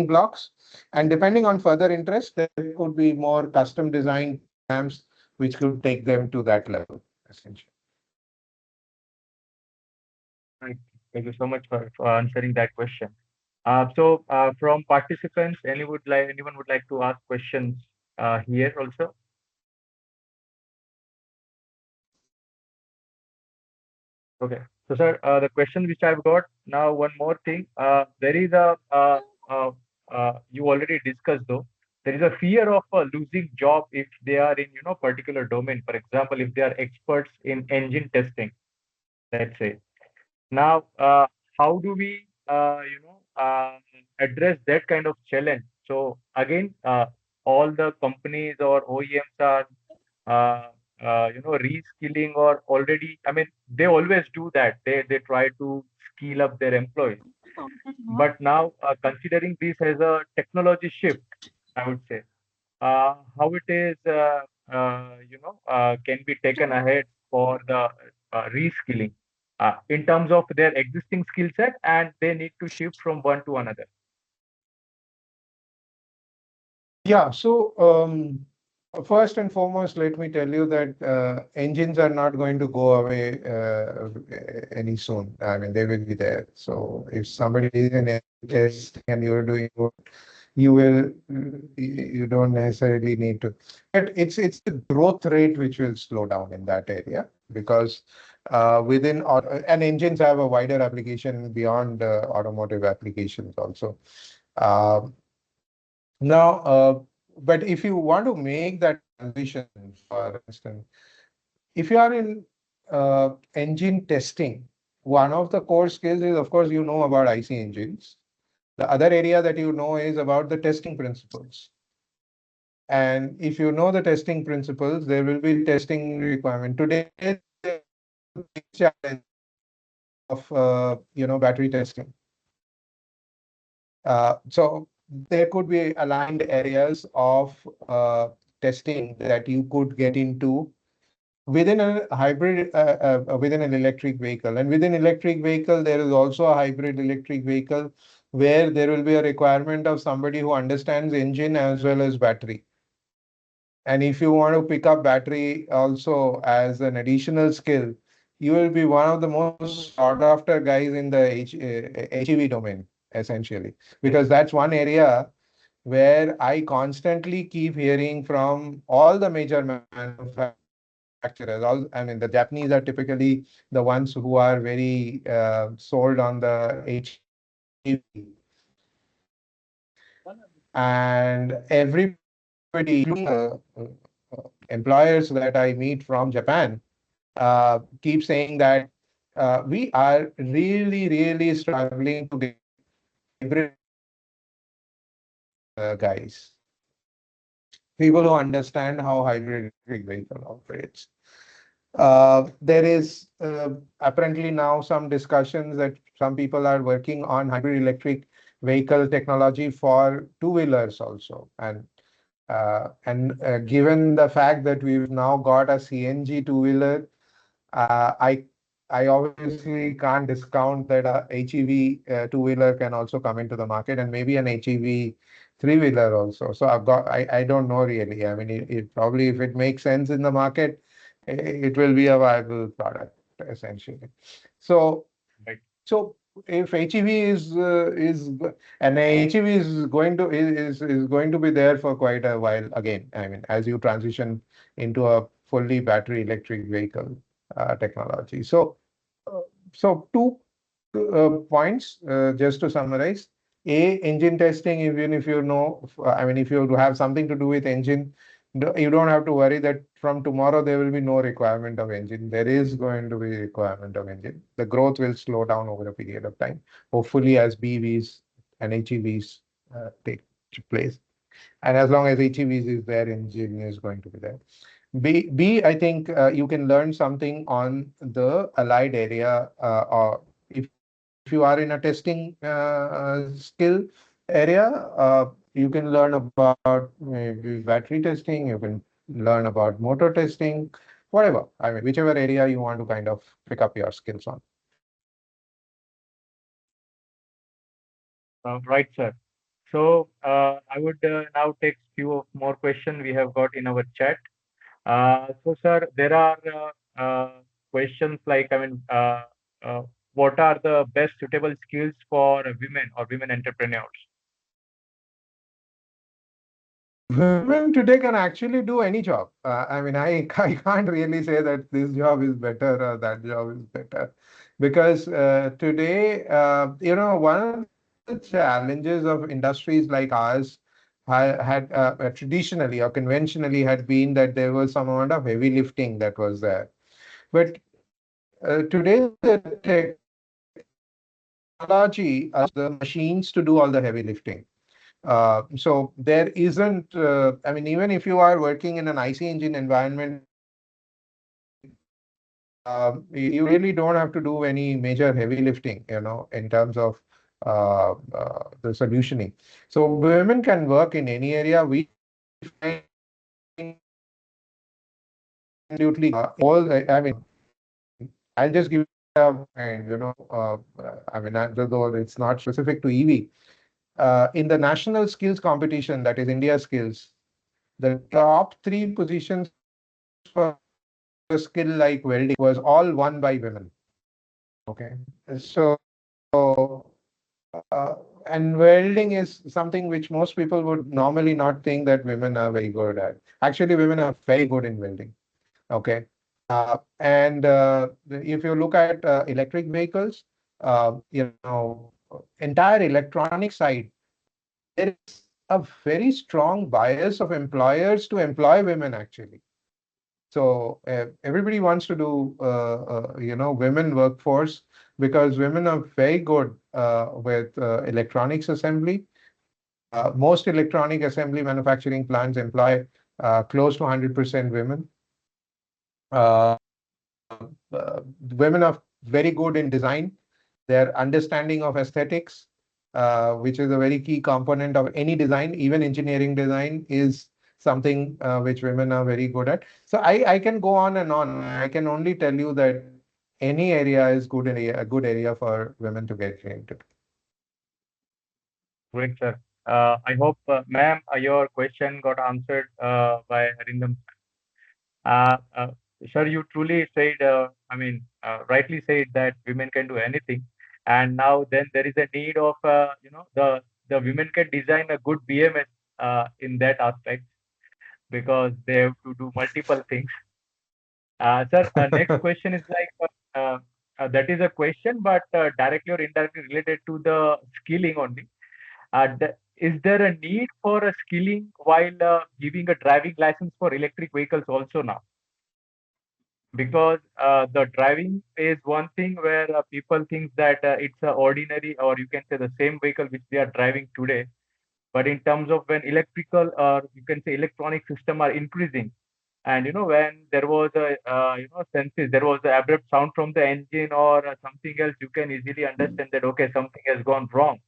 blocks. And depending on further interest, there could be more custom designed programs which could take them to that level, essentially. Right. Thank you so much for answering that question. From participants, anyone would like to ask questions here also? Okay. So, sir, the question which I've got now, one more thing. There is you already discussed though, there is a fear of losing job if they are in, particular domain. For example, if they are experts in engine testing, let's say. Now, how do we, address that kind of challenge? So again, all the companies or OEMs are, uh, reskilling or already. I mean, they always do that. They try to skill up their employees. But now, considering this as a technology shift, I would say, how it is, can be taken ahead for the reskilling in terms of their existing skill set, and they need to shift from one to another. Yeah, so first and foremost, let me tell you that engines are not going to go away any soon. I mean, they will be there. So if somebody is in a test and you're doing good, you don't necessarily need to. But it's the growth rate which will slow down in that area, because and engines have a wider application beyond automotive applications also. Um Now, but if you want to make that transition, for instance, if you are in engine testing, one of the core skills is, of course, you know about IC engines. other area that you know is about the testing principles. And if you know the testing principles, there will be testing requirement. Today, there is a big challenge of battery testing. So there could be aligned areas of testing that you could get into within a hybrid, within an electric vehicle. And within electric vehicle, there is also a hybrid electric vehicle where there will be a requirement of somebody who understands engine as well as battery. And if you want to pick up battery also as an additional skill, you will be one of the most sought after guys in the HEV domain, essentially, because that's one area where I constantly keep hearing from all the major manufacturers. I mean, the Japanese are typically the ones who are very sold on the HEV. And everybody, including employers that I meet from Japan, keep saying that we are really, really struggling to get hybrid guys, people who understand how hybrid vehicle operates. There is apparently now some discussions that some people are working on hybrid electric vehicle technology for two-wheelers also. And given the fact that we've now got a CNG two-wheeler, I obviously can't discount that a HEV two-wheeler can also come into the market, and maybe an HEV three-wheeler also. So I don't know really. I mean, it probably, if it makes sense in the market, it will be a viable product essentially. So Right. so if HEV is and HEV is going to be there for quite a while again. I mean, as you transition into a fully battery electric vehicle technology. So two points just to summarize. Engine testing, even if you know, I mean, if you have something to do with engine, you don't have to worry that from tomorrow there will be no requirement of engine. There is going to be requirement of engine. The growth will slow down over a period of time, hopefully as BVs and HEVs take place. And as long as HEVs is there, engine is going to be there. I think you can learn something on the allied area, or if you are in a testing skill area, you can learn about maybe battery testing, you can learn about motor testing, whatever. I mean, whichever area you want to kind of pick up your skills on. Right, sir. So I would now take few of more questions we have got in our chat. So, sir, there are questions like, uh, what are the best suitable skills for women or women entrepreneurs? Women today can actually do any job. I mean, I can't really say that this job is better or that job is better, because today, one of the challenges of industries like ours had traditionally or conventionally had been that there was some amount of heavy lifting that was there. But today, the technology allows the machines to do all the heavy lifting. So there isn't, I mean, even if you are working in an IC engine environment, you really don't have to do any major heavy lifting, in terms of the solutioning. So women can work in any area. We find all, I mean, I'll just give I mean, though it's not specific to EV, in the national skills competition, that is India Skills, the top 3 positions for a skill like welding was all won by women. Okay. So, uh, and welding is something which most people would normally not think that women are very good at. Actually, women are very good in welding. Okay. And if you look at electric vehicles, entire electronic side, there is a very strong bias of employers to employ women actually. So everybody wants to do, women workforce, because women are very good with electronics assembly. Most electronic assembly manufacturing plants employ close to 100% women. Women are very good in design. Their understanding of aesthetics, which is a very key component of any design, even engineering design, is something which women are very good at. So I can go on and on. I can only tell you that any area is a good area for women to get into. Great, sir. I hope, ma'am, your question got answered by Arindam. Uh, uh, Sir, you truly said, rightly said that women can do anything, and now then there is a need of, the women can design a good BMS in that aspect because they have to do multiple things. Sir, next question is like, that is a question, but directly or indirectly related to the skilling only. Is there a need for a skilling while giving a driving license for electric vehicles also now? Because the driving is one thing where people think that it's a ordinary, or you can say the same vehicle which they are driving today. But in terms of when electrical, or you can say electronic system are increasing, and when there was a senses, there was the abrupt sound from the engine or something else, you can easily understand that okay, something has gone wrong.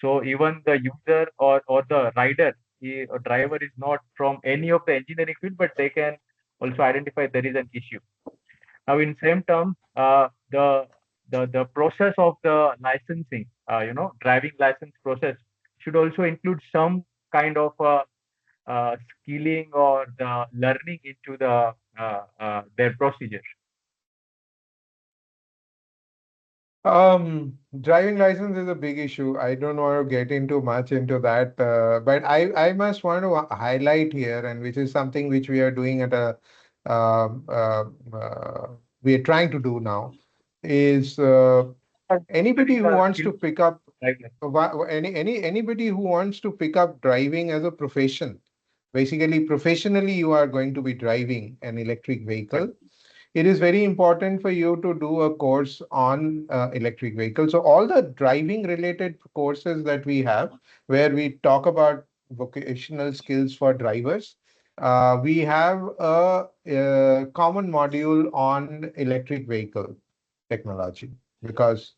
So even the user or the rider, a driver is not from any of the engineering field, but they can also identify there is an issue. Now, in same terms, the process of the licensing, driving license process should also include some kind of skilling or the learning into their procedure. Driving license is a big issue. I don't want to get into much into that, but I must want to highlight here, and which is something which we are doing at a um, uh, uh, we are trying to do now, is anybody who wants to pick up anybody who wants to pick up driving as a profession. Basically, professionally, you are going to be driving an electric vehicle. It is very important for you to do a course on electric vehicles. So all the driving related courses that we have, where we talk about vocational skills for drivers, we have a common module on electric vehicle technology, because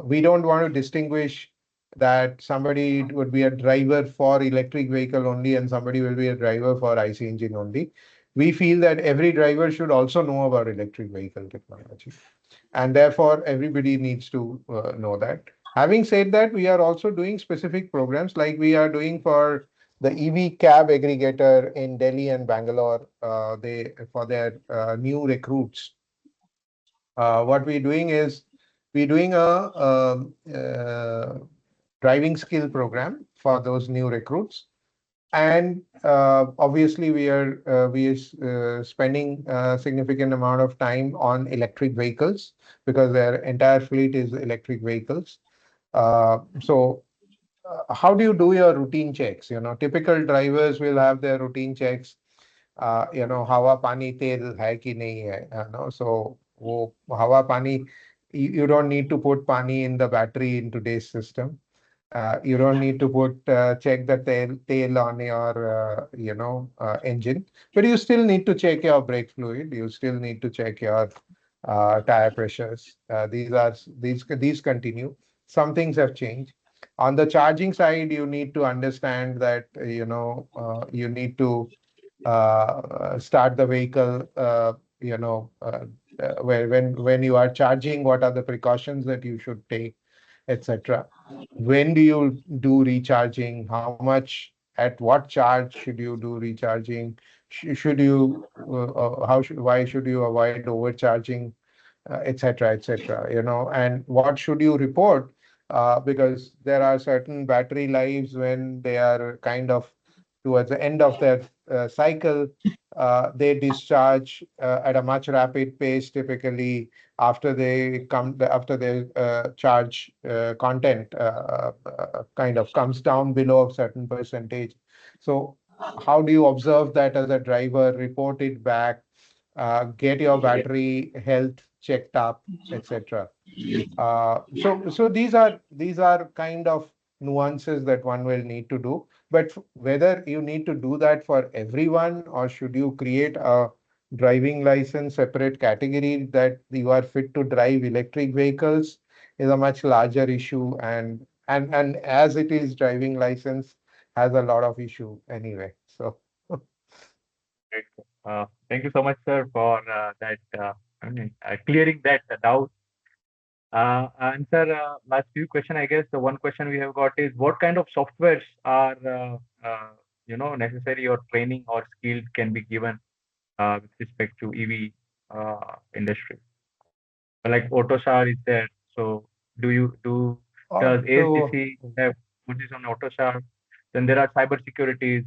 we don't want to distinguish that somebody would be a driver for electric vehicle only and somebody will be a driver for IC engine only. We feel that every driver should also know about electric vehicle technology, and therefore everybody needs to know that. Having said that, we are also doing specific programs like we are doing for the EV cab aggregator in Delhi and Bangalore. They for their new recruits. What we're doing is we're doing a driving skill program for those new recruits. And obviously, we are spending a significant amount of time on electric vehicles because their entire fleet is electric vehicles. How do you do your routine checks? Typical drivers will have their routine checks. हवा पानी तेल है कि नहीं है, so वो हवा पानी, you don't need to put pani in the battery in today's system. You don't need to check the tail on your engine, but you still need to check your brake fluid. You still need to check your tire pressures. These continue. Some things have changed. On the charging side, you need to understand that you need to start the vehicle. When you are charging, what are the precautions that you should take, etc. When do you do recharging? How much? At what charge should you do recharging? Should you? Why should you avoid overcharging, etc., etc. And what should you report? Because there are certain battery lives when they are kind of towards the end of their cycle, they discharge at a much rapid pace, typically after their charge content kind of comes down below a certain percentage. So how do you observe that as a driver, report it back, get your battery health checked up, etc. So these are kind of nuances that one will need to do. But whether you need to do that for everyone, or should you create a driving license separate category that you are fit to drive electric vehicles, is a much larger issue. And as it is, driving license has a lot of issue anyway. So Great. Thank you so much, sir, for that clearing that doubt. And sir, last few question, I guess the one question we have got is what kind of softwares are necessary or training or skills can be given with respect to EV industry? Like AutoSAR is there. So does so ASDC have courses on AutoSAR? Then there are cyber securities,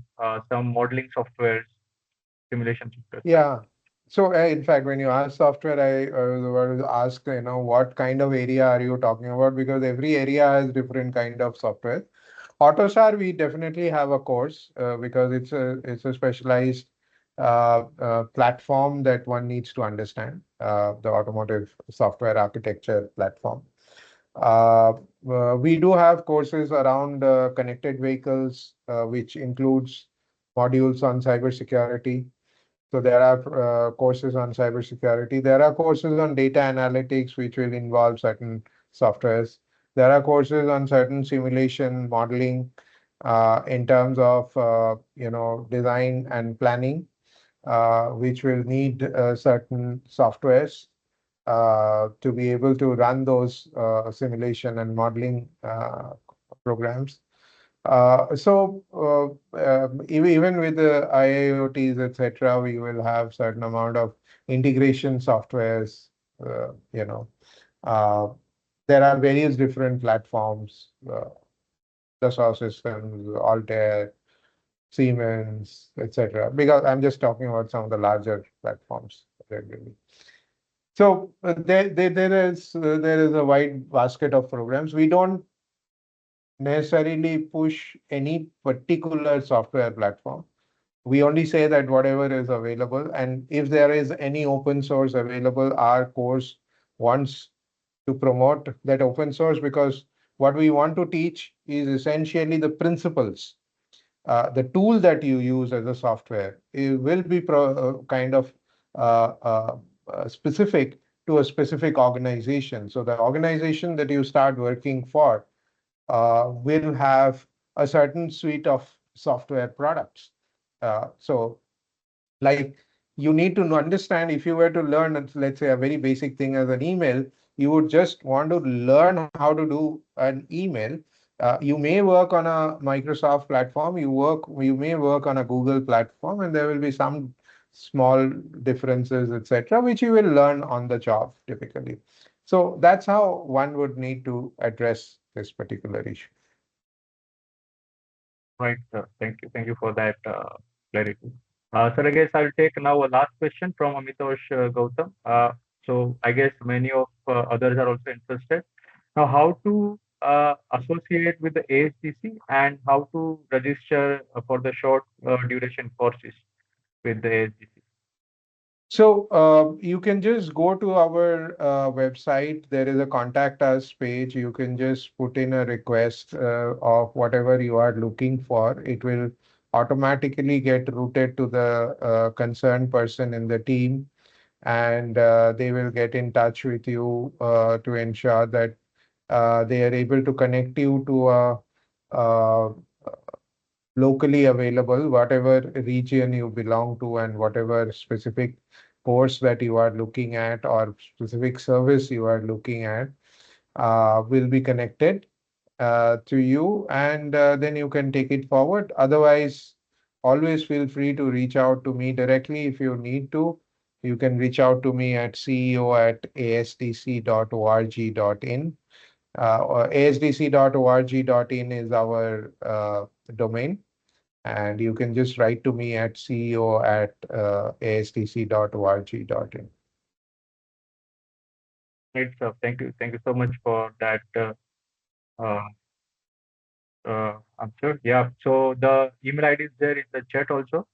some modeling softwares, simulation software. yeah. So in fact, when you ask software, I was ask, what kind of area are you talking about? Because every area has different kind of software. AutoSAR, we definitely have a course because it's a specialized platform that one needs to understand, the automotive software architecture platform. We do have courses around connected vehicles, which includes modules on cybersecurity. So there are courses on cybersecurity. There are courses on data analytics, which will involve certain softwares. There are courses on certain simulation modeling in terms of design and planning, which will need certain softwares to be able to run those simulation and modeling programs. Even with the IIoTs, etc., we will have certain amount of integration softwares. Uh, you know, uh, there are various different platforms, Dassault Systems, Altair, Siemens, etc. Because I'm just talking about some of the larger platforms regularly. So there is a wide basket of programs. We don't necessarily push any particular software platform. We only say that whatever is available, and if there is any open source available, our course wants to promote that open source, because what we want to teach is essentially the principles. The tool that you use as a software, it will be kind of uh, uh, specific to a specific organization. So the organization that you start working for will have a certain suite of software products. So like, you need to understand, if you were to learn, let's say, a very basic thing as an email, you would just want to learn how to do an email. You may work on a Microsoft platform, you may work on a Google platform, and there will be some small differences, etc., which you will learn on the job typically. So that's how one would need to address this particular issue. Right, sir. Thank you for that clarity. Sir, I guess I'll take now a last question from Amitosh Gautam. So I guess many of others are also interested. Now, how to associate with the ASDC and how to register for the short duration courses with the ASDC. So you can just go to our website. There is a contact us page. You can just put in a request of whatever you are looking for. It will automatically get routed to the concerned person in the team, and they will get in touch with you to ensure that they are able to connect you to a uh, locally available, whatever region you belong to, and whatever specific course that you are looking at or specific service you are looking at, will be connected to you, and then you can take it forward. Otherwise, always feel free to reach out to me directly if you need to. You can reach out to me at ceo@asdc.org.in. Or asdc.org.in is our domain, and you can just write to me at ceo@asdc.org.in. Right, sir. Thank you so much for that uh, answer. Yeah. So the email ID is there in the chat also.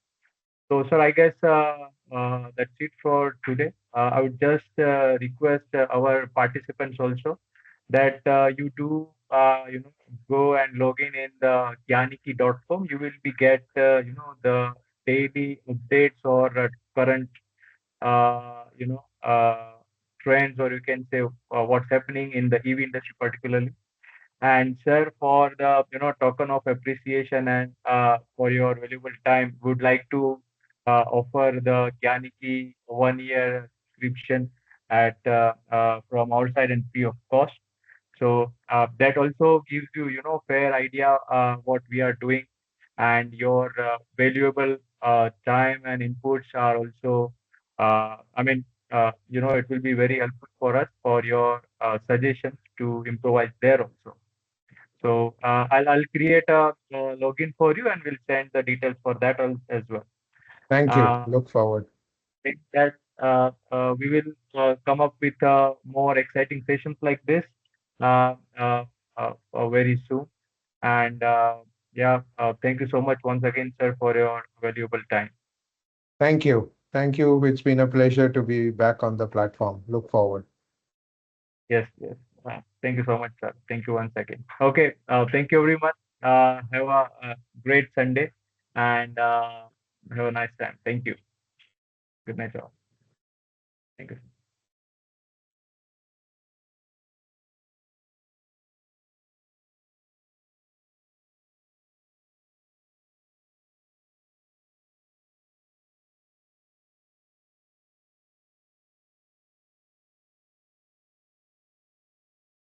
So, sir, I guess that's it for today. I would just request our participants also that you do go and log in the gyaniki.com. You will be get the daily updates or current trends, or you can say what's happening in the EV industry particularly. And sir, for the token of appreciation and for your valuable time, would like to offer the Gyaniki 1 year subscription at from our side and free of cost. So that also gives you fair idea what we are doing, and your valuable time and inputs are also it will be very helpful for us for your suggestions to improvise there also. So I'll create a login for you, and we'll send the details for that as well. Thank you. Uh, Look forward. think that we will come up with more exciting sessions like this uh, uh, very soon. And yeah, thank you so much once again, sir, for your valuable time. Thank you. Thank you. It's been a pleasure to be back on the platform. Look forward. Yes, yes. Thank you so much, sir. Thank you once again. Okay, thank you very much. Have a great Sunday, and have a nice time. Thank you. Good night, all. Thank you.